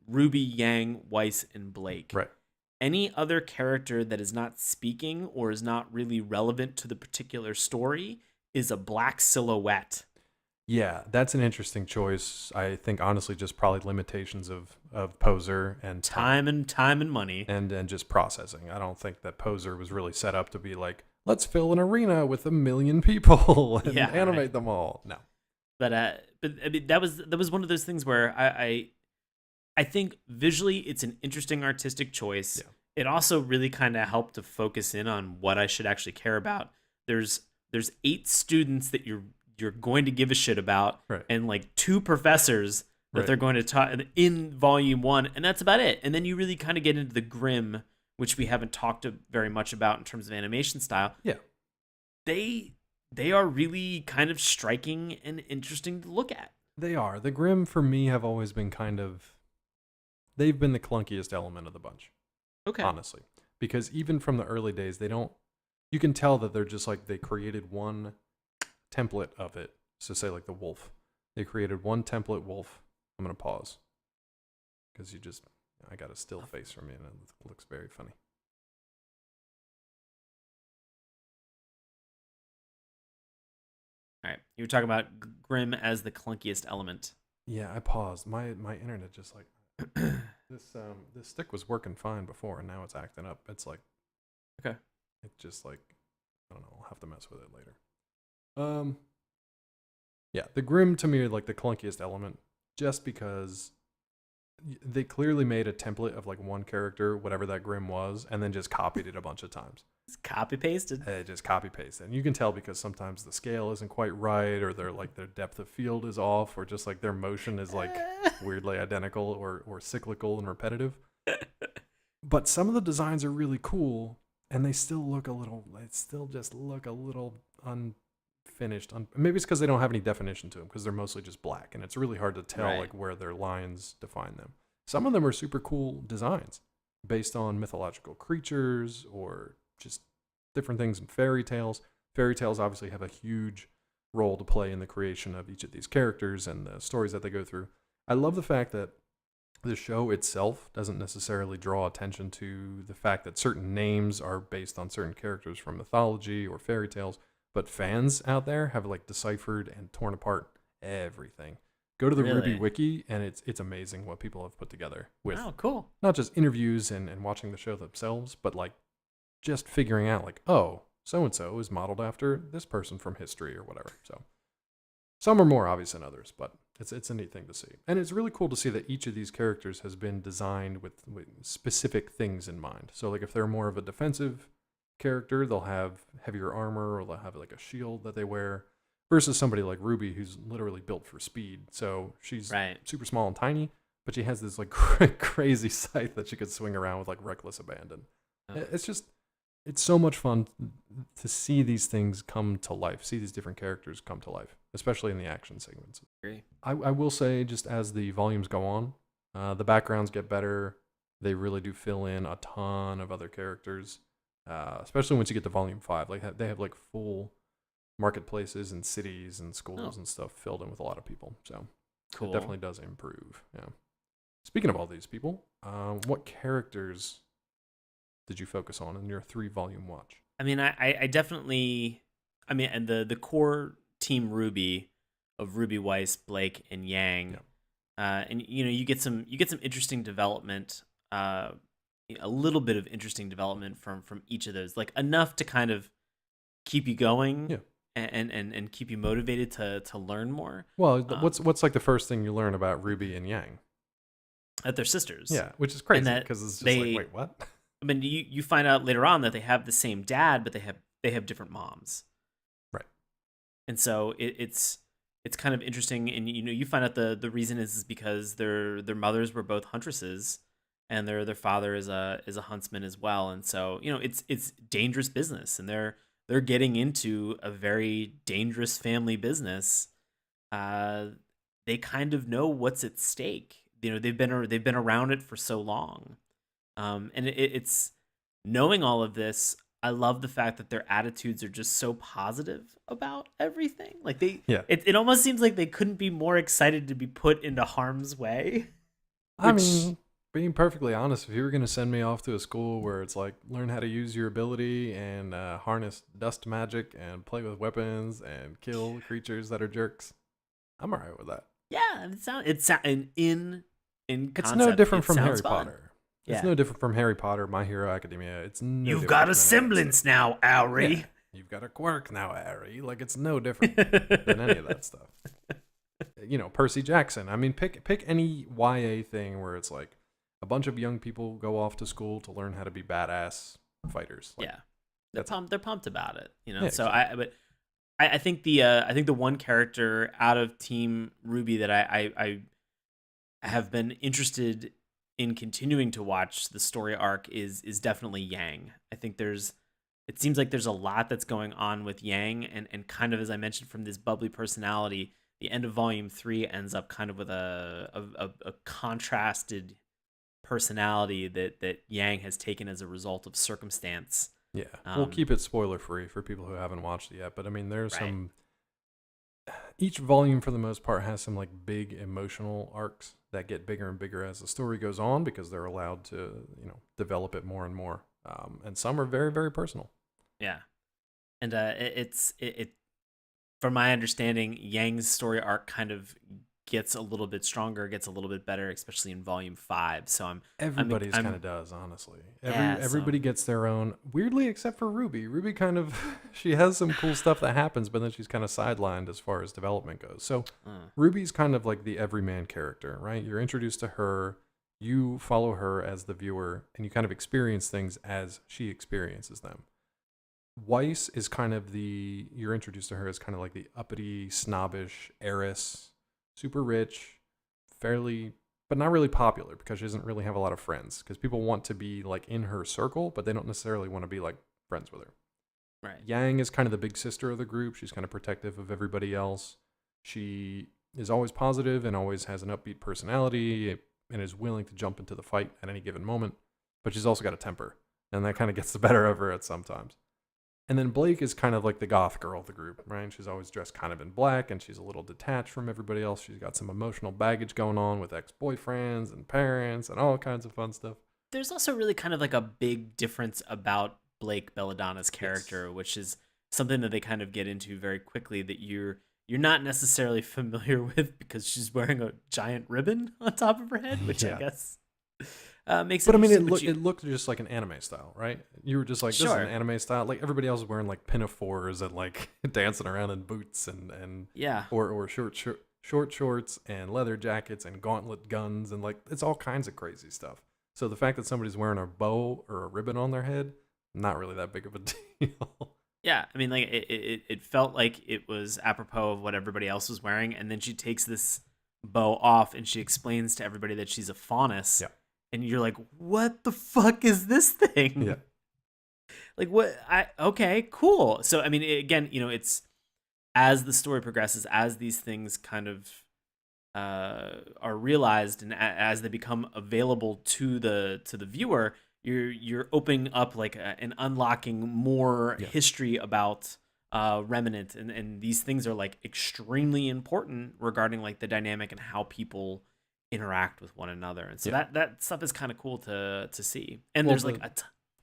RWBY, Yang, Weiss, and Blake. Right. Any other character that is not speaking or is not really relevant to the particular story is a black silhouette. Yeah, that's an interesting choice. I think honestly just probably limitations of Poser and time and money and just processing. I don't think that Poser was really set up to be like, let's fill an arena with 1 million people and animate them all. No. But I mean, that was one of those things where I think visually it's an interesting artistic choice. Yeah. It also really kind of helped to focus in on what I should actually care about. There's 8 students that you're going to give a shit about, right, and like 2 professors that they're going to talk in Volume 1, and that's about it. And then you really kind of get into the grim, which we haven't talked very much about in terms of animation style. Yeah, they are really kind of striking and interesting to look at. They are. The grim for me have always been they've been the clunkiest element of the bunch. Okay. Honestly. Because even from the early days, you can tell that they're just like, they created one template of it. So say like the wolf. They created one template wolf. I'm going to pause. Because I got a still face from you and it looks very funny. All right. You were talking about grim as the clunkiest element. Yeah, I paused. My internet just like... this stick was working fine before, and now it's acting up. It's like, Okay. It's just like, I don't know, I'll have to mess with it later. Yeah, the Grimm to me are like the clunkiest element, just because they clearly made a template of like one character, whatever that Grimm was, and then just copied it a bunch of times. It's copy pasted. Just copy paste, and you can tell because sometimes the scale isn't quite right, or they're like their depth of field is off, or just like their motion is like weirdly identical or cyclical and repetitive. But some of the designs are really cool, and they still just look a little unfinished. Maybe it's because they don't have any definition to them, because they're mostly just black, and it's really hard to tell like where their lines define them. Some of them are super cool designs based on mythological creatures or just different things in fairy tales. Fairy tales obviously have a huge role to play in the creation of each of these characters and the stories that they go through. I love the fact that the show itself doesn't necessarily draw attention to the fact that certain names are based on certain characters from mythology or fairy tales, but fans out there have like deciphered and torn apart everything. Go to the RWBY wiki, and it's amazing what people have put together with cool. Not just interviews and watching the show themselves, but like just figuring out like, oh, so-and-so is modeled after this person from history or whatever. So some are more obvious than others, but it's a neat thing to see. And it's really cool to see that each of these characters has been designed with specific things in mind. So like if they're more of a defensive character, they'll have heavier armor, or they'll have like a shield that they wear, versus somebody like RWBY who's literally built for speed. So she's super small and tiny, but she has this like crazy scythe that she could swing around with like reckless abandon. It's so much fun to see these things come to life, see these different characters come to life, especially in the action segments. Agree. I will say, just as the volumes go on, the backgrounds get better. They really do fill in a ton of other characters, especially once you get to volume 5. Like they have like full marketplaces and cities and schools and stuff filled in with a lot of people. So cool. It definitely does improve. Yeah. Speaking of all these people, what characters did you focus on in your 3-volume watch? I mean, I definitely, and the core team RWBY of Ruby, Weiss, Blake, and Yang, and you get some interesting development, a little bit of interesting development from each of those, like enough to kind of keep you going, and keep you motivated to learn more. Well, what's like the first thing you learn about RWBY and Yang? That they're sisters. Yeah, which is crazy because it's just like, wait, what? I mean, you find out later on that they have the same dad, but they have different moms. Right. And so it's kind of interesting, and you find out the reason is because their mothers were both huntresses, and their father is a huntsman as well. And so it's dangerous business, and they're getting into a very dangerous family business. They kind of know what's at stake. They've been around it for so long. And it's knowing all of this. I love the fact that their attitudes are just so positive about everything. Like it almost seems like they couldn't be more excited to be put into harm's way. I mean, being perfectly honest, if you were going to send me off to a school where it's like learn how to use your ability and harness dust magic and play with weapons and kill creatures that are jerks, I'm all right with that. Yeah, it's in concept, it's no different from Harry Potter. Yeah. It's no different from Harry Potter, My Hero Academia. You've got a semblance now, Harry. Yeah. You've got a quirk now, Harry. Like, it's no different than any of that stuff. Percy Jackson. I mean, pick any YA thing where it's like a bunch of young people go off to school to learn how to be badass fighters. Like, they're pumped about it. Yeah, so exactly. I think the one character out of Team RWBY that I have been interested in continuing to watch the story arc is definitely Yang. I think it seems like there's a lot that's going on with Yang, and kind of, as I mentioned, from this bubbly personality, the end of volume 3 ends up kind of with a contrasted personality that Yang has taken as a result of circumstance. Yeah, we'll keep it spoiler free for people who haven't watched it yet, but I mean, there's some. Each volume, for the most part, has some like big emotional arcs that get bigger and bigger as the story goes on, because they're allowed to, develop it more and more. And some are very, very personal. Yeah, and from my understanding, Yang's story arc kind of gets a little bit stronger, gets a little bit better, especially in volume 5. So Everybody's kind of does, honestly. Yeah, Everybody gets their own, weirdly, except for Ruby. Ruby kind of, she has some cool stuff that happens, but then she's kind of sidelined as far as development goes. So Ruby's kind of like the everyman character, right? You're introduced to her, you follow her as the viewer, and you kind of experience things as she experiences them. Weiss is kind of you're introduced to her as kind of like the uppity, snobbish heiress, super rich, fairly, but not really popular because she doesn't really have a lot of friends. Because people want to be like in her circle, but they don't necessarily want to be like friends with her. Right. Yang is kind of the big sister of the group. She's kind of protective of everybody else. She is always positive and always has an upbeat personality and is willing to jump into the fight at any given moment. But she's also got a temper, and that kind of gets the better of her at sometimes. And then Blake is kind of like the goth girl of the group, right? She's always dressed kind of in black, and she's a little detached from everybody else. She's got some emotional baggage going on with ex-boyfriends and parents and all kinds of fun stuff. There's also really kind of like a big difference about Blake Belladonna's character, which is something that they kind of get into very quickly, that you're not necessarily familiar with because she's wearing a giant ribbon on top of her head, which I guess makes it. But I mean, it looked just like an anime style, right? You were just like, this is an anime style. Like everybody else is wearing like pinafores and like dancing around in boots and or short shorts and leather jackets and gauntlet guns and like it's all kinds of crazy stuff. So the fact that somebody's wearing a bow or a ribbon on their head, not really that big of a deal. Yeah, I mean, like it felt like it was apropos of what everybody else was wearing, and then she takes this bow off and she explains to everybody that she's a faunus. Yeah. And you're like, what the fuck is this thing? Yeah. Like okay, cool. So I mean, again, it's as the story progresses, as these things kind of are realized and as they become available to the viewer, you're opening up like and unlocking more history about Remnant, and these things are like extremely important regarding like the dynamic and how people interact with one another, and so that stuff is kind of cool to see. And there's like a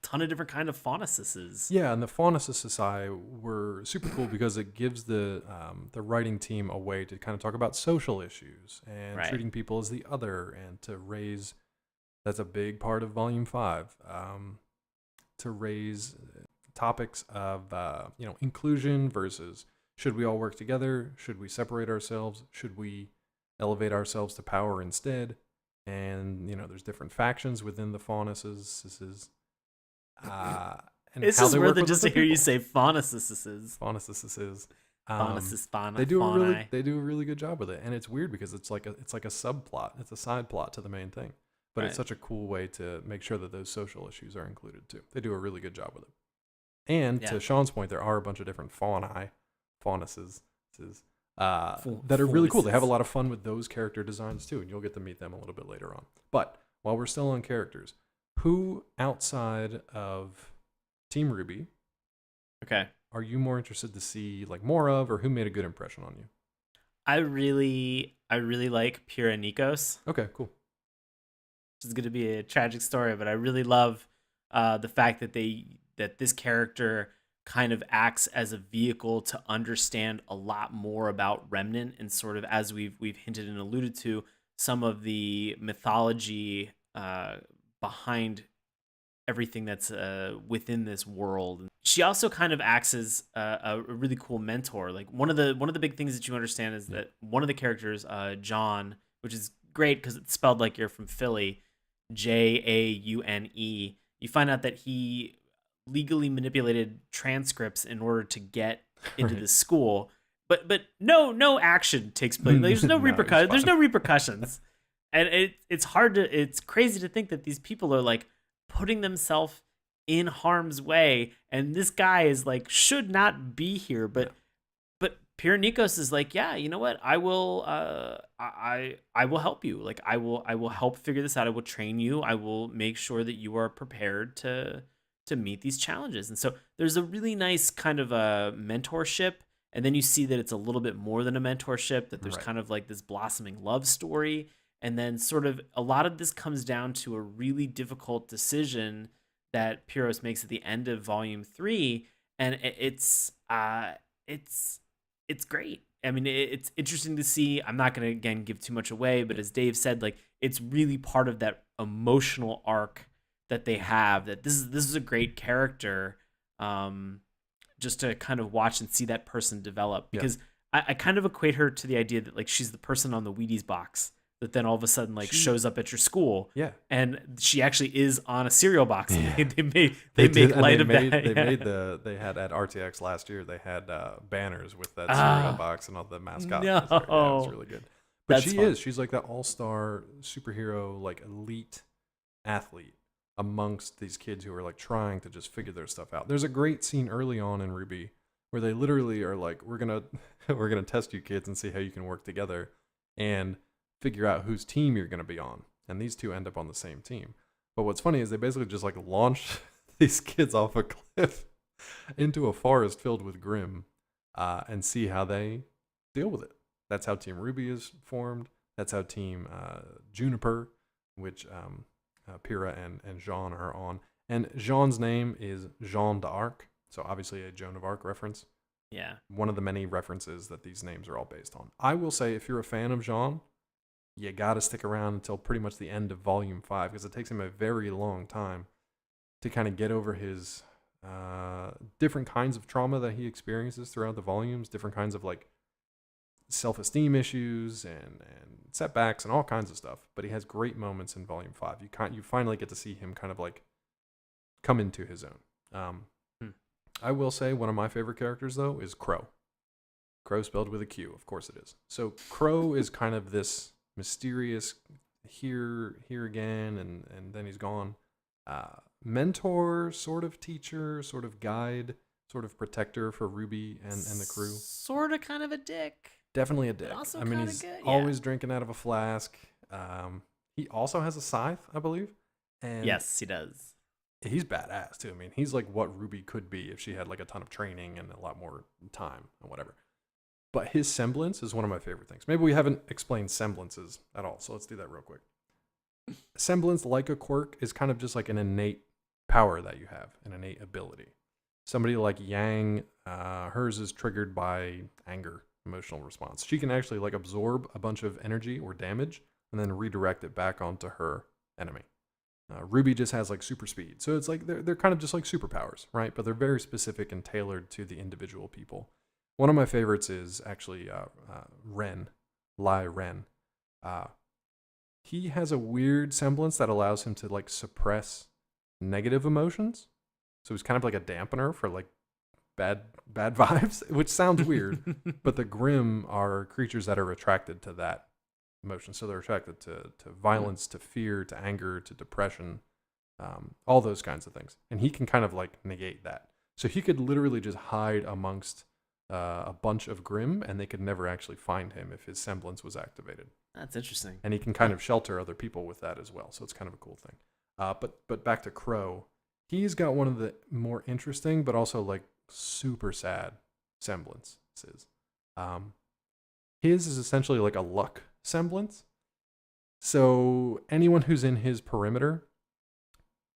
ton of different kind of faunuses. Yeah, and the faunuses were super cool because it gives the writing team a way to kind of talk about social issues and treating people as the other, and to raise. That's a big part of Volume 5. To raise topics of inclusion versus should we all work together? Should we separate ourselves? Should we elevate ourselves to power instead? And there's different factions within the faunuses. This is it's just worth it just to hear you say faunuses. Faunuses. They do a really good job with it, and it's weird because it's like a subplot. It's a side plot to the main thing. But it's such a cool way to make sure that those social issues are included too. They do a really good job with it. And to Sean's point, there are a bunch of different faunuses that are really cool. They have a lot of fun with those character designs too, and you'll get to meet them a little bit later on. But while we're still on characters, who outside of Team RWBY are you more interested to see like more of, or who made a good impression on you? I really like Pyrrha Nikos. Okay, cool. It's going to be a tragic story, but I really love the fact that this character kind of acts as a vehicle to understand a lot more about Remnant, and sort of, as we've hinted and alluded to, some of the mythology behind everything that's within this world. She also kind of acts as a really cool mentor. Like one of the big things that you understand is that one of the characters, John, which is great because it's spelled like you're from Philly, Jaune. You find out that he legally manipulated transcripts in order to get into the school, but no action takes place. Like, there's no repercussions. There's no repercussions, and it's crazy to think that these people are like putting themselves in harm's way, and this guy is like should not be here, but Pyrrha Nikos is like, yeah, you know what? I will I will help you. Like I will help figure this out. I will train you. I will make sure that you are prepared to meet these challenges. And so there's a really nice kind of a mentorship, and then you see that it's a little bit more than a mentorship, that there's kind of like this blossoming love story, and then sort of a lot of this comes down to a really difficult decision that Pyrrhos makes at the end of Volume 3, and it's great. I mean, it's interesting to see. I'm not going to, again, give too much away, but as Dave said, like, it's really part of that emotional arc that they have, that this is a great character, just to kind of watch and see that person develop. Yeah. Because I kind of equate her to the idea that, like, she's the person on the Wheaties box that then all of a sudden, like, shows up at your school. Yeah. And she actually is on a cereal box. And Yeah. they make light of that. They had at RTX last year, they had banners with that cereal box and all the mascots. No. It was really good. But That's she's like that all-star superhero, like elite athlete amongst these kids who are like trying to just figure their stuff out. There's a great scene early on in RWBY where they literally are like, we're gonna test you kids and see how you can work together and figure out whose team you're gonna be on. And these two end up on the same team. But what's funny is they basically just like launch these kids off a cliff into a forest filled with Grimm, and see how they deal with it. That's how Team RWBY is formed. That's how Team Juniper, which Pyrrha and Jean are on. And Jean's name is Jeanne d'Arc, so obviously a Joan of Arc reference. Yeah. One of the many references that these names are all based on. I will say, if you're a fan of Jean, you got to stick around until pretty much the end of Volume 5, because it takes him a very long time to kind of get over his different kinds of trauma that he experiences throughout the volumes, different kinds of like self-esteem issues and setbacks and all kinds of stuff. But he has great moments in Volume 5. You finally get to see him kind of like come into his own. I will say one of my favorite characters, though, is Crow. Crow spelled with a Q, of course it is. So Crow is kind of this mysterious here again, and then he's gone. Mentor, sort of teacher, sort of guide, sort of protector for RWBY and the crew. Sort of kind of a dick. Definitely a dick. Also I mean, kinda he's good, yeah. always drinking out of a flask. He also has a scythe, I believe. And Yes, he does. he's badass too. I mean, he's like what RWBY could be if she had like a ton of training and a lot more time and whatever. But his semblance is one of my favorite things. Maybe we haven't explained semblances at all, so let's do that real quick. Semblance, like a quirk, is kind of just like an innate power that you have, an innate ability. Somebody like Yang, hers is triggered by anger, emotional response. She can actually like absorb a bunch of energy or damage and then redirect it back onto her enemy. RWBY just has like super speed, so it's like they're kind of just like superpowers, right? But they're very specific and tailored to the individual people. One of my favorites is actually Ren, Lai Ren. He has a weird semblance that allows him to like suppress negative emotions. So he's kind of like a dampener for like bad vibes, which sounds weird. But the Grimm are creatures that are attracted to that emotion. So they're attracted to violence, to fear, to anger, to depression, all those kinds of things. And he can kind of like negate that. So he could literally just hide amongst a bunch of Grimm, and they could never actually find him if his semblance was activated. That's interesting. And he can kind of shelter other people with that as well. So it's kind of a cool thing. But back to Crow, he's got one of the more interesting, but also like super sad semblances. His is essentially like a luck semblance. So anyone who's in his perimeter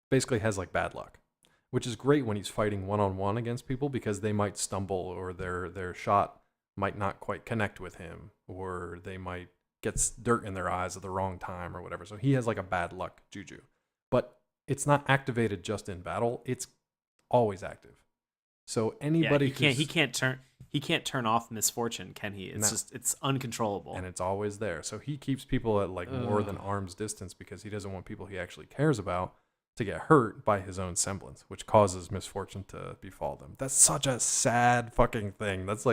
basically has like bad luck, which is great when he's fighting one-on-one against people, because they might stumble, or their shot might not quite connect with him, or they might get dirt in their eyes at the wrong time or whatever. So he has like a bad luck juju. But it's not activated just in battle, it's always active. So anybody he can't turn off misfortune, can he? It's uncontrollable. And it's always there. So he keeps people at like more than arm's distance, because he doesn't want people he actually cares about to get hurt by his own semblance, which causes misfortune to befall them. That's such a sad fucking thing. That's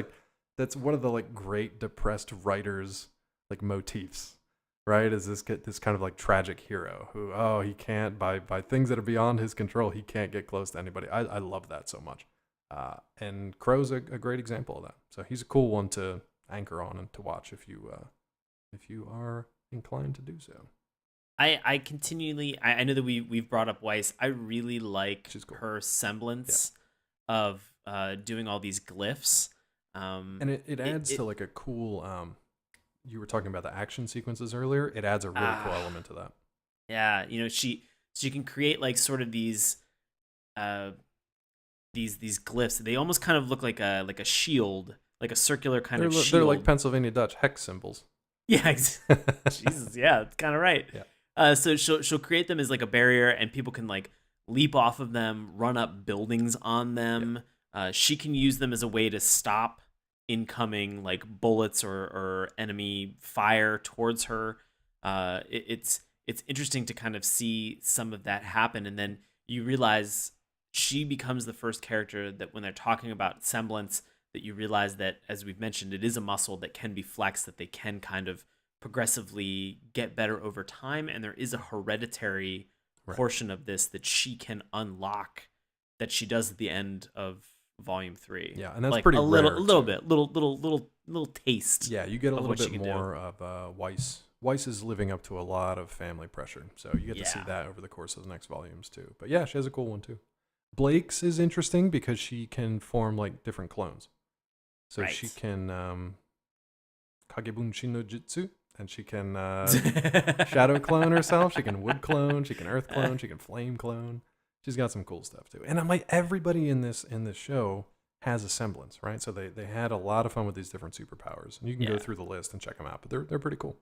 one of the like great depressed writers like motifs, right? Is this kind of like tragic hero who, he can't, by things that are beyond his control, he can't get close to anybody. I love that so much. And Crow's a great example of that. So he's a cool one to anchor on and to watch if you are inclined to do so. I continually, I know that we've brought up Weiss. I really like Cool. her semblance of doing all these glyphs. And it adds to like a cool, you were talking about the action sequences earlier. It adds a really cool element to that. Yeah, she can create like sort of these glyphs. They almost kind of look like a shield, like a circular kind They're, of shield. they're like Pennsylvania Dutch hex symbols. Yeah, Jesus, yeah, it's kind of right. Yeah. So she'll create them as like a barrier, and people can like leap off of them, run up buildings on them. She can use them as a way to stop incoming like bullets or enemy fire towards her. It's interesting to kind of see some of that happen, and then you realize she becomes the first character that when they're talking about semblance, that you realize that, as we've mentioned, it is a muscle that can be flexed, that they can kind of progressively get better over time, and there is a hereditary portion of this that she can unlock that she does at the end of volume 3. Yeah, and that's like pretty a little, rare, a little too. bit, little taste. Yeah, you get a of little what she bit can do. more of Weiss. Weiss is living up to a lot of family pressure, so you get to see that over the course of the next volumes too. But yeah, she has a cool one too. Blake's is interesting because she can form like different clones. So she can Kagebunshi no Jutsu, and she can shadow clone herself. She can wood clone. She can earth clone. She can flame clone. She's got some cool stuff too. And I'm like, everybody in this show has a semblance, right? So they had a lot of fun with these different superpowers, and you can go through the list and check them out. But they're pretty cool.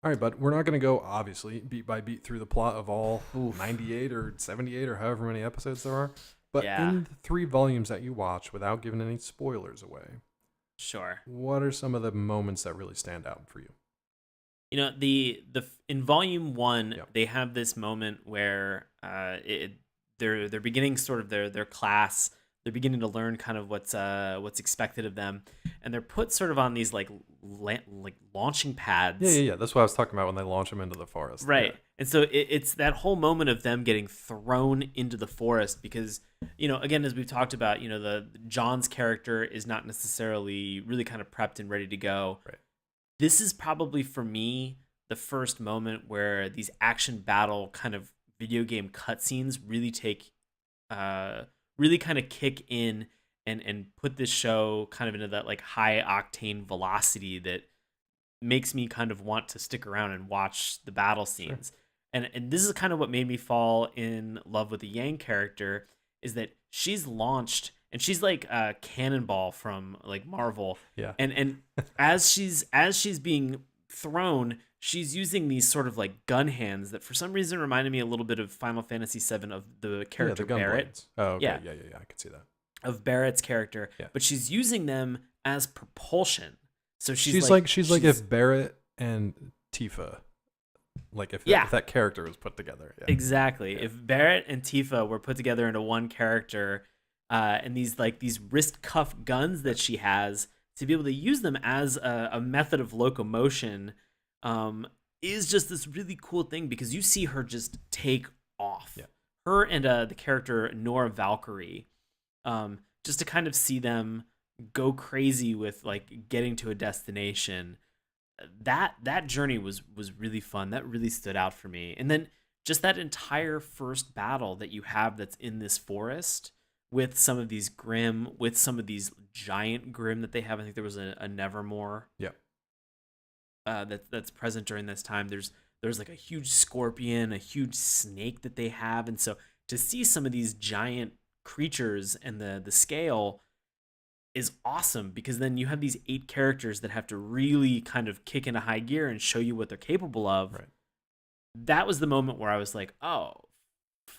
All right, but we're not going to go, obviously, beat by beat through the plot of all 98 or 78 or however many episodes there are. But in the 3 volumes that you watch, without giving any spoilers away, sure, what are some of the moments that really stand out for you? You know, the in volume 1, they have this moment where they're beginning sort of their class. They're beginning to learn kind of what's expected of them, and they're put sort of on these like launching pads. Yeah. That's what I was talking about when they launch them into the forest. Right. Yeah. And so it's that whole moment of them getting thrown into the forest because, you know, again, as we've talked about, you know, the John's character is not necessarily really kind of prepped and ready to go. Right. This is probably for me the first moment where these action battle kind of video game cutscenes really really kind of kick in and put this show kind of into that like high octane velocity that makes me kind of want to stick around and watch the battle scenes. Sure. And this is kind of what made me fall in love with the Yang character, is that she's launched and she's like a Cannonball from like Marvel. Yeah. And as she's being thrown, she's using these sort of like gun hands that for some reason reminded me a little bit of Final Fantasy VII of the character the gun Barrett. Blades. Oh, okay. Yeah, I can see that. Of Barrett's character, but she's using them as propulsion. So she's like if Barrett and Tifa, like if that character was put together. Yeah. Exactly. Yeah. If Barrett and Tifa were put together into one character, and these wrist cuff guns that she has to be able to use them as a method of locomotion, is just this really cool thing because you see her just take off. Yeah. Her and the character Nora Valkyrie, just to kind of see them go crazy with like getting to a destination. That journey was really fun. That really stood out for me. And then just that entire first battle that you have that's in this forest with some of these Grimm, with some of these giant Grimm that they have. I think there was a Nevermore. Yeah. That's present during this time. There's like a huge scorpion, a huge snake that they have, and so to see some of these giant creatures and the scale is awesome because then you have these 8 characters that have to really kind of kick into high gear and show you what they're capable of. Right. That was the moment where I was like, oh,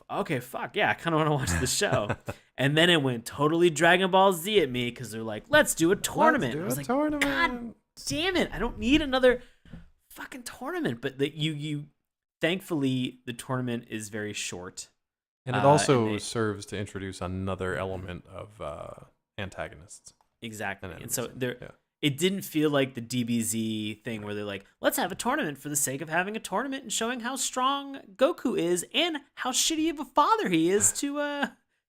okay, fuck yeah, I kind of want to watch the show. And then it went totally Dragon Ball Z at me because they're like, let's do a tournament. I was like, tournament. God damn it, I don't need another fucking tournament. But that you thankfully the tournament is very short. And it also serves to introduce another element of antagonists. Exactly. And so it didn't feel like the DBZ thing where they're like, let's have a tournament for the sake of having a tournament and showing how strong Goku is and how shitty of a father he is to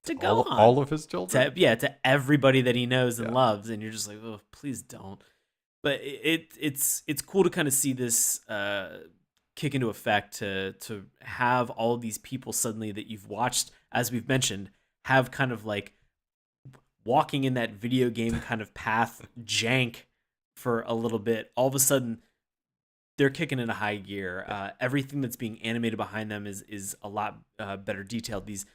Gohan. All of his children? To everybody that he knows and loves. And you're just like, oh, please don't. But it's cool to kind of see this kick into effect to have all of these people suddenly that you've watched, as we've mentioned, have kind of like walking in that video game kind of path jank for a little bit. All of a sudden, they're kicking into high gear. Everything that's being animated behind them is a lot better detailed. These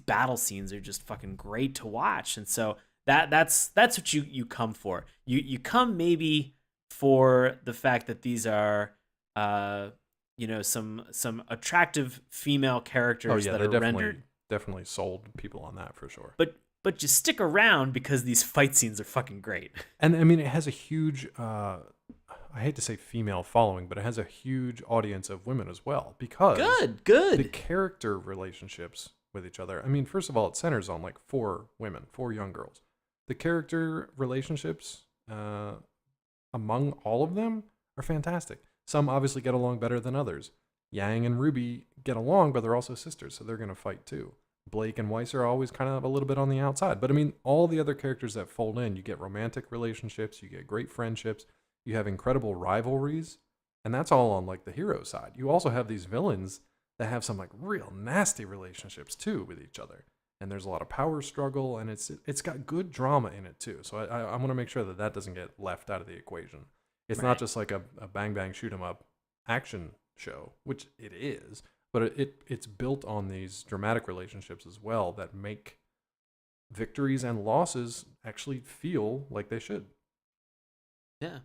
battle scenes are just fucking great to watch. And so That's what you come for. You come maybe for the fact that these are some attractive female characters that are rendered. Definitely sold people on that for sure. But you stick around because these fight scenes are fucking great. And I mean, it has a huge, I hate to say female following, but it has a huge audience of women as well because good. The character relationships with each other. I mean, first of all, it centers on like 4 women, 4 young girls. The character relationships among all of them are fantastic. Some obviously get along better than others. Yang and RWBY get along, but they're also sisters, so they're going to fight too. Blake and Weiss are always kind of a little bit on the outside. But I mean, all the other characters that fold in, you get romantic relationships, you get great friendships, you have incredible rivalries, and that's all on like the hero side. You also have these villains that have some like real nasty relationships too with each other. And there's a lot of power struggle, and it's got good drama in it too. So I want to make sure that doesn't get left out of the equation. It's not just like a bang bang shoot 'em up action show, which it is, but it's built on these dramatic relationships as well that make victories and losses actually feel like they should. Yeah.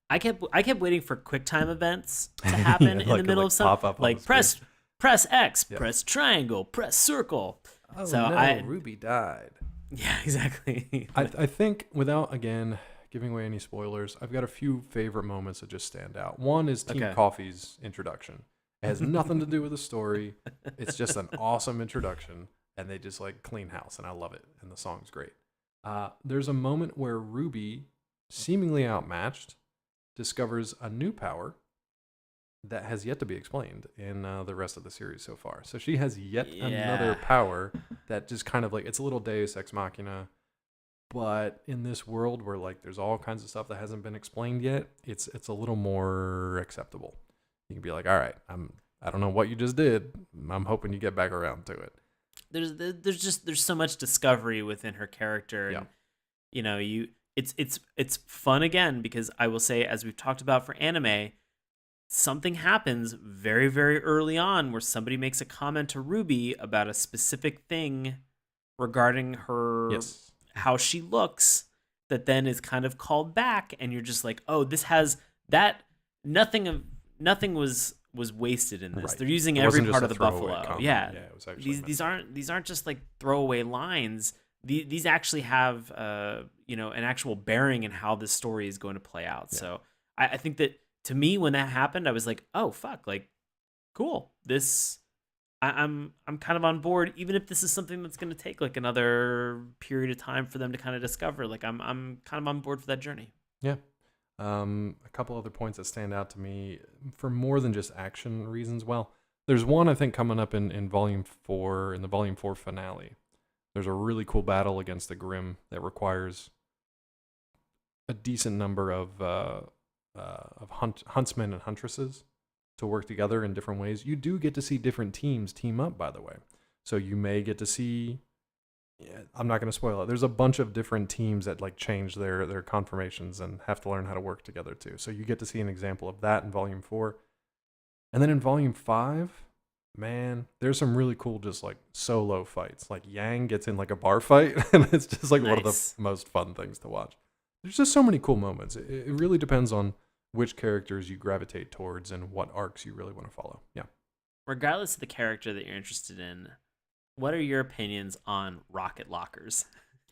I kept waiting for QuickTime events to happen in the middle of something. Like press X, press triangle, press circle. Oh so no, RWBY died. Yeah, exactly. I think without, again, giving away any spoilers, I've got a few favorite moments that just stand out. One is Team Coffee's introduction. It has nothing to do with the story. It's just an awesome introduction, and they just like clean house, and I love it, and the song's great. There's a moment where RWBY, seemingly outmatched, discovers a new power that has yet to be explained in the rest of the series so far. So she has yet another power that just kind of like, it's a little Deus Ex Machina, but in this world where like there's all kinds of stuff that hasn't been explained yet, it's a little more acceptable. You can be like, all right, I don't know what you just did. I'm hoping you get back around to it. There's so much discovery within her character. And, you know, it's fun again, because I will say, as we've talked about for anime, something happens very, very early on where somebody makes a comment to RWBY about a specific thing regarding her, how she looks, that then is kind of called back, and you're just like, oh, this has that. Nothing was wasted in this. Right. They're using every part of the buffalo. Comment. Yeah, it was actually these aren't just like throwaway lines. These actually have an actual bearing in how this story is going to play out. Yeah. So I think that, to me, when that happened, I was like, oh fuck, like, cool. This, I'm kind of on board, even if this is something that's going to take like another period of time for them to kind of discover. Like, I'm kind of on board for that journey. Yeah. A couple other points that stand out to me for more than just action reasons. Well, there's one I think coming up in Volume 4, in the Volume 4 finale. There's a really cool battle against the Grimm that requires a decent number of huntsmen and huntresses to work together in different ways. You do get to see different teams team up, by the way. So you may get to see, I'm not going to spoil it. There's a bunch of different teams that like change their conformations and have to learn how to work together too. So you get to see an example of that in Volume 4. And then in Volume 5, man, there's some really cool just like solo fights. Like Yang gets in like a bar fight, and it's just like one of the most fun things to watch. There's just so many cool moments. It really depends on which characters you gravitate towards and what arcs you really want to follow. Yeah. Regardless of the character that you're interested in, what are your opinions on rocket lockers?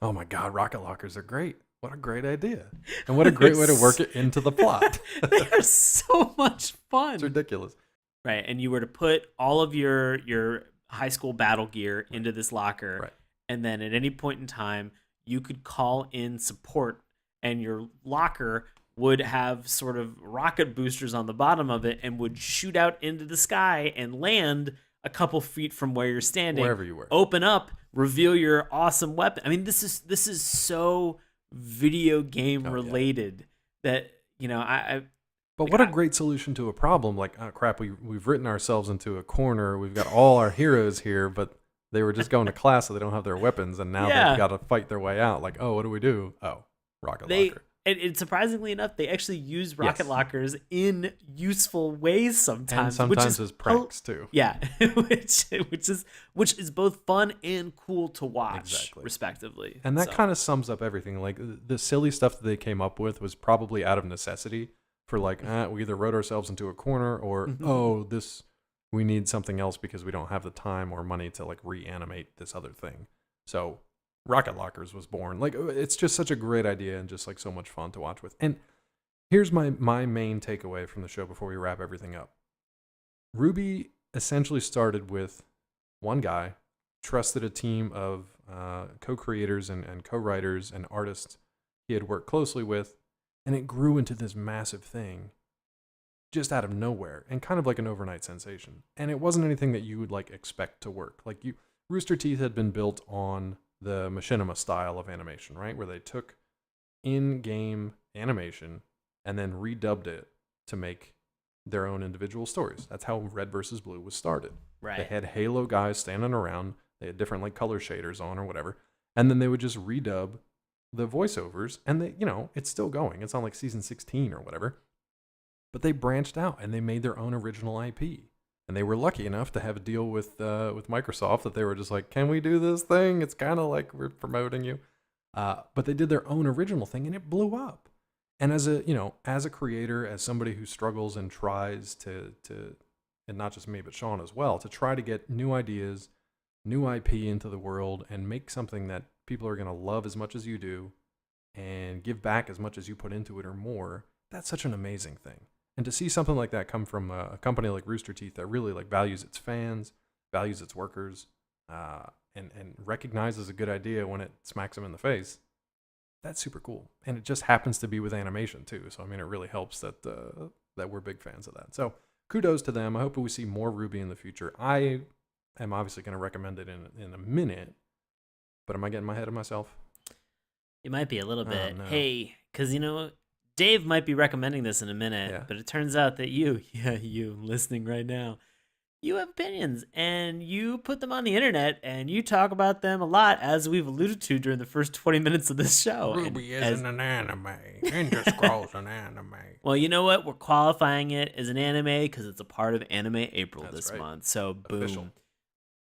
Oh my God, rocket lockers are great. What a great idea. And what a great way to work it into the plot. They are so much fun. It's ridiculous. Right. And you were to put all of your high school battle gear into this locker. Right. And then at any point in time, you could call in support, and your locker would have sort of rocket boosters on the bottom of it and would shoot out into the sky and land a couple feet from where you're standing. Wherever you were. Open up, reveal your awesome weapon. I mean, this is so video game related that, you know, But what a great solution to a problem. Like, oh crap, we've written ourselves into a corner. We've got all our heroes here, but they were just going to class, so they don't have their weapons, and now they've got to fight their way out. Like, oh, what do we do? Oh, rocket locker. And surprisingly enough, they actually use rocket Yes. lockers in useful ways And sometimes, sometimes as pranks too. yeah, which is both fun and cool to watch, Exactly. respectively. And that So, kind of sums up everything. Like the silly stuff that they came up with was probably out of necessity for like, we either wrote ourselves into a corner or, we need something else because we don't have the time or money to like reanimate this other thing. So Rocket Lockers was born. Like it's just such a great idea and just like so much fun to watch with. And here's my main takeaway from the show before we wrap everything up. RWBY essentially started with one guy, trusted a team of co-creators and co-writers and artists he had worked closely with, and it grew into this massive thing just out of nowhere and kind of like an overnight sensation. And it wasn't anything that you would like expect to work. Like Rooster Teeth had been built on the machinima style of animation, right? Where they took in-game animation and then redubbed it to make their own individual stories. That's how Red versus Blue was started. right. They had Halo guys standing around. They had different like color shaders on or whatever. And then they would just redub the voiceovers, and they, it's still going. It's on like season 16 or whatever. But they branched out and they made their own original IP. And they were lucky enough to have a deal with Microsoft that they were just like, can we do this thing? It's kind of like we're promoting you. But they did their own original thing and it blew up. And as a creator, as somebody who struggles and tries to and not just me, but Sean as well, to try to get new ideas, new IP into the world and make something that people are going to love as much as you do and give back as much as you put into it or more, that's such an amazing thing. And to see something like that come from a company like Rooster Teeth that really like values its fans, values its workers, and recognizes a good idea when it smacks them in the face, that's super cool. And it just happens to be with animation too. So I mean, it really helps that we're big fans of that. So kudos to them. I hope we see more RWBY in the future. I am obviously going to recommend it in a minute, but am I getting ahead of myself? It might be a little bit. No. Hey, because Dave might be recommending this in a minute, Yeah. but it turns out that you listening right now, you have opinions and you put them on the internet and you talk about them a lot, as we've alluded to during the first 20 minutes of this show. RWBY isn't an anime. Ender Scrolls an anime. Well, you know what? We're qualifying it as an anime because it's a part of Anime April That's this right. month. So, boom. Official.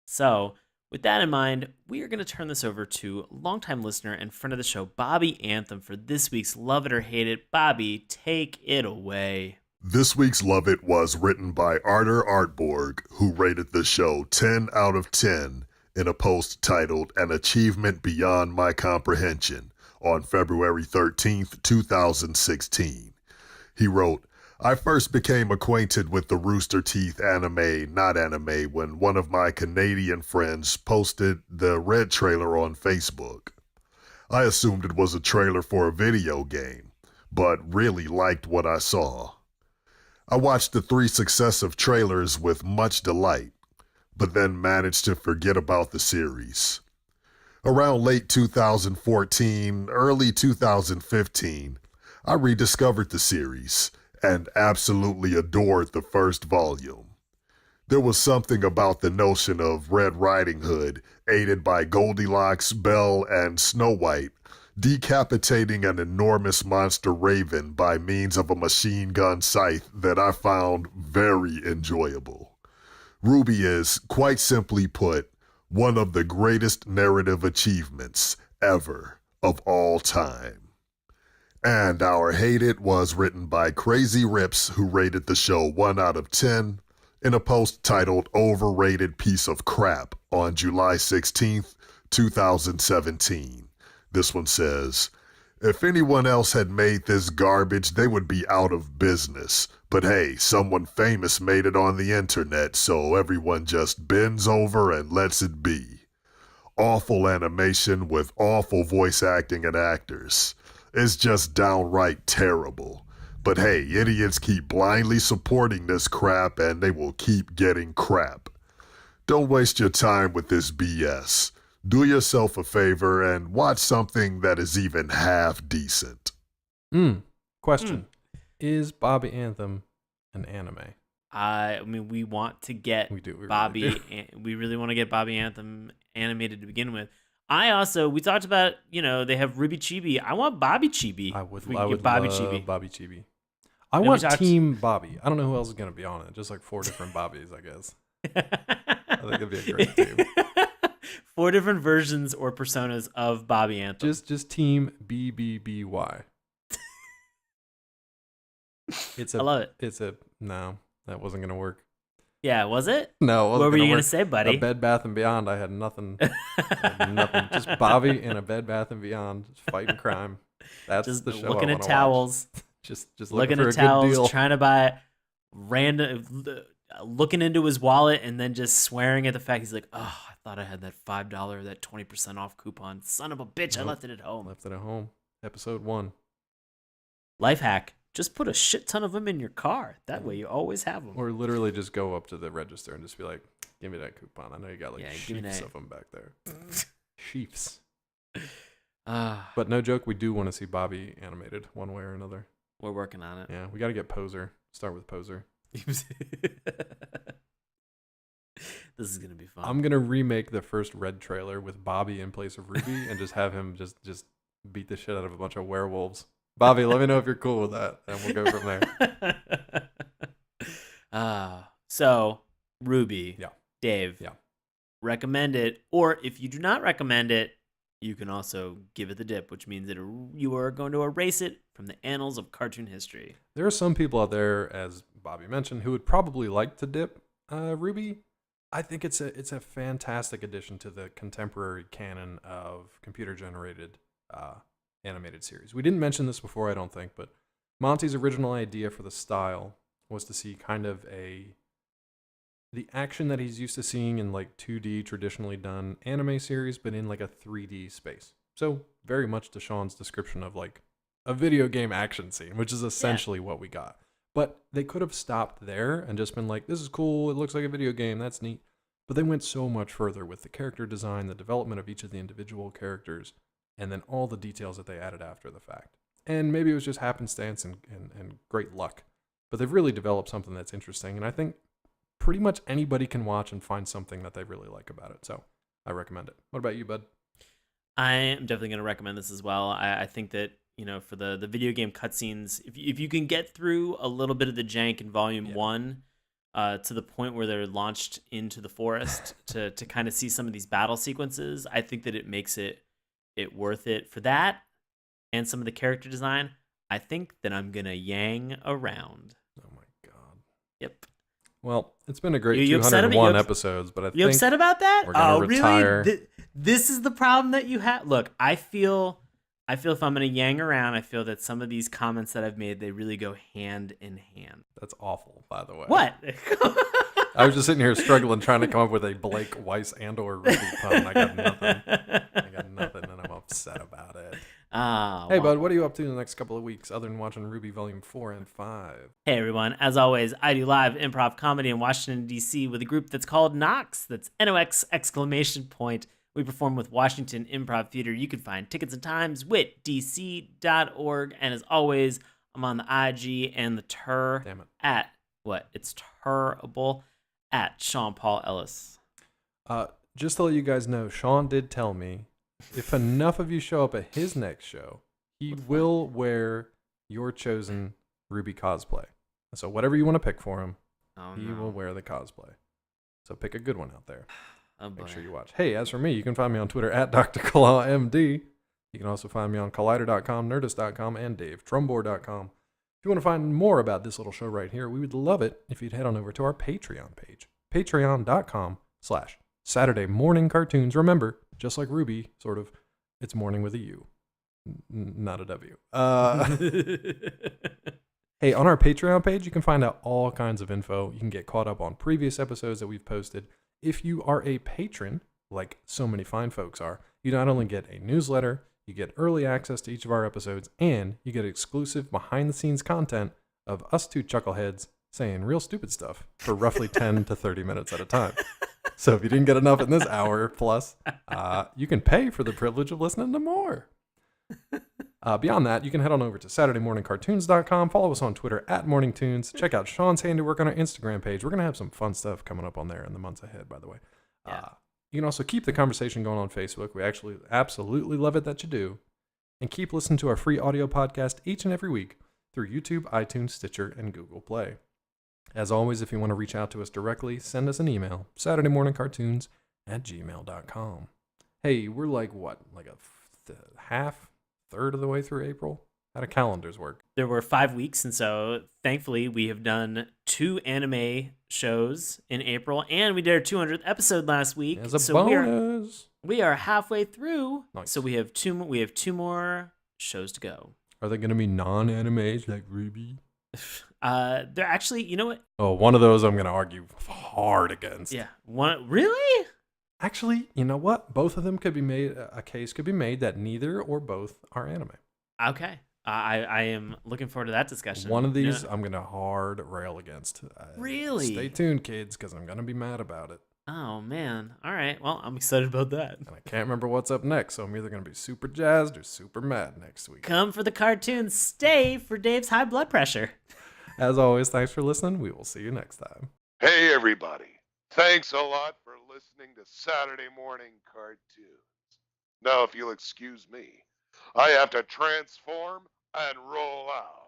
So, with that in mind, we are going to turn this over to longtime listener and friend of the show, Bobby Anthem, for this week's Love It or Hate It. Bobby, take it away. This week's Love It was written by Arter Artborg, who rated the show 10 out of 10 in a post titled An Achievement Beyond My Comprehension on February 13th, 2016. He wrote, I first became acquainted with the Rooster Teeth anime, not anime, when one of my Canadian friends posted the Red trailer on Facebook. I assumed it was a trailer for a video game, but really liked what I saw. I watched the 3 successive trailers with much delight, but then managed to forget about the series. Around late 2014, early 2015, I rediscovered the series and absolutely adored the first volume. There was something about the notion of Red Riding Hood, aided by Goldilocks, Belle, and Snow White, decapitating an enormous monster raven by means of a machine gun scythe that I found very enjoyable. RWBY is, quite simply put, one of the greatest narrative achievements ever of all time. And our Hate It was written by Crazy Rips, who rated the show 1 out of 10 in a post titled Overrated Piece of Crap on July 16th, 2017. This one says, if anyone else had made this garbage, they would be out of business. But hey, someone famous made it on the internet, so everyone just bends over and lets it be. Awful animation with awful voice acting and actors. It's just downright terrible. But hey, idiots keep blindly supporting this crap and they will keep getting crap. Don't waste your time with this BS. Do yourself a favor and watch something that is even half decent. Question. Is Bobby Anthem an anime? I mean, we want to get We do. We Bobby. really do. We really want to get Bobby Anthem animated to begin with. We talked about, they have Ruby Chibi. I want Bobby Chibi. I would We love could get Bobby Chibi. Bobby Chibi. I And we want talked- Team Bobby. I don't know who else is going to be on it. Just like 4 different Bobbies, I guess. I think it'd be a great team. 4 different versions or personas of Bobby Anthem. Just Team BBBY. I love it. No, that wasn't going to work. Yeah, was it? No, it wasn't What were you gonna going work. to say, buddy? A Bed Bath & Beyond, I had nothing. Nothing. Just Bobby in a Bed Bath & Beyond, just fighting crime. That's Just the show looking I at wanna towels. watch. Just Looking looking for at a good towels, deal. trying to buy random, looking into his wallet and then just swearing at the fact he's like, oh, I thought I had that $5, that 20% off coupon. Son of a bitch, I Nope. left it at home. Left it at home. Episode 1. Life hack. Just put a shit ton of them in your car. That way you always have them. Or literally just go up to the register and just be like, give me that coupon. I know you got like Yeah, give me sheafs that. of them back there. Sheafs. Ah, But no joke, we do want to see Bobby animated one way or another. we're working on it. Yeah, we got to get Poser. Start with Poser. This is going to be fun. I'm going to remake the first Red trailer with Bobby in place of Ruby and just have him just beat the shit out of a bunch of werewolves. Bobby, let me know if you're cool with that, and we'll go from there. So, Ruby. Yeah. Dave. Yeah. Recommend it. Or if you do not recommend it, you can also give it the dip, which means that you are going to erase it from the annals of cartoon history. There are some people out there, as Bobby mentioned, who would probably like to dip Ruby. I think it's a fantastic addition to the contemporary canon of computer-generated animated series. We didn't mention this before, I don't think, but Monty's original idea for the style was to see kind of the action that he's used to seeing in like 2D traditionally done anime series, but in like a 3D space. So very much to Sean's description of like a video game action scene, which is essentially what we got. But they could have stopped there and just been like, this is cool, it looks like a video game, that's neat. But they went so much further with the character design, the development of each of the individual characters, and then all the details that they added after the fact. And maybe it was just happenstance and great luck. But they've really developed something that's interesting, and I think pretty much anybody can watch and find something that they really like about it. So I recommend it. What about you, bud? I am definitely going to recommend this as well. I think that, for the video game cutscenes, if you can get through a little bit of the jank in Volume 1 to the point where they're launched into the forest to kind of see some of these battle sequences, I think that it makes it worth it for that and some of the character design. I think that I'm going to yang around. Oh, my God. Yep. Well, it's been a great You upset about- 201 you ups- episodes, but I You think upset about that? we're gonna retire. Really? This is the problem that you have? Look, I feel if I'm going to yang around, I feel that some of these comments that I've made, they really go hand in hand. that's awful, by the way. What? I was just sitting here struggling, trying to come up with a Blake Weiss and or Ruby pun. I got nothing, and I'm upset about it. Hey, bud, what are you up to in the next couple of weeks other than watching RWBY Volume 4 and 5? Hey, everyone. As always, I do live improv comedy in Washington, D.C. with a group that's called Nox. That's NOX exclamation point. We perform with Washington Improv Theater. You can find tickets and times with dc.org. And as always, I'm on the IG and the Tur Damn it. at what? It's terrible at Sean Paul Ellis. Just to let you guys know, Sean did tell me if enough of you show up at his next show, he will wear your chosen RWBY cosplay. So whatever you want to pick for him, he will wear the cosplay. So pick a good one out there. Oh, boy. Make sure you watch. Hey, as for me, you can find me on Twitter at Dr. MD. You can also find me on Collider.com, Nerdist.com, and DaveTrumbore.com. If you want to find more about this little show right here, we would love it if you'd head on over to our Patreon page, patreon.com/Saturday Morning Cartoons. Remember, just like RWBY, sort of, it's morning with a U, not a W. Hey, on our Patreon page, you can find out all kinds of info. You can get caught up on previous episodes that we've posted. If you are a patron, like so many fine folks are, you not only get a newsletter, you get early access to each of our episodes, and you get exclusive behind-the-scenes content of us two chuckleheads saying real stupid stuff for roughly 10 to 30 minutes at a time. So if you didn't get enough in this hour plus, you can pay for the privilege of listening to more. Beyond that, you can head on over to SaturdayMorningCartoons.com. Follow us on Twitter at MorningTunes. Check out Sean's handiwork on our Instagram page. We're going to have some fun stuff coming up on there in the months ahead, by the way. Yeah. You can also keep the conversation going on Facebook. We actually absolutely love it that you do. And keep listening to our free audio podcast each and every week through YouTube, iTunes, Stitcher, and Google Play. As always, if you want to reach out to us directly, send us an email, SaturdayMorningCartoons@gmail.com. Hey, we're like what? Like a third of the way through April? How do calendars work? There were 5 weeks, and so thankfully we have done 2 anime shows in April, and we did our 200th episode last week. As a so bonus. we are halfway through. Nice. So we have two more shows to go. Are they going to be non-animes like RWBY? They're actually, you know what? Oh, one of those I'm going to argue hard against. Yeah. One really? Actually, you know what? Both of them could be made. A case could be made that neither or both are anime. Okay. I am looking forward to that discussion. One of these I'm going to hard rail against. Really? Stay tuned, kids, because I'm going to be mad about it. Oh, man. All right. Well, I'm excited about that. And I can't remember what's up next, so I'm either going to be super jazzed or super mad next week. Come for the cartoons. Stay for Dave's high blood pressure. As always, thanks for listening. We will see you next time. Hey, everybody. Thanks a lot for listening to Saturday Morning Cartoons. Now, if you'll excuse me, I have to transform and roll out.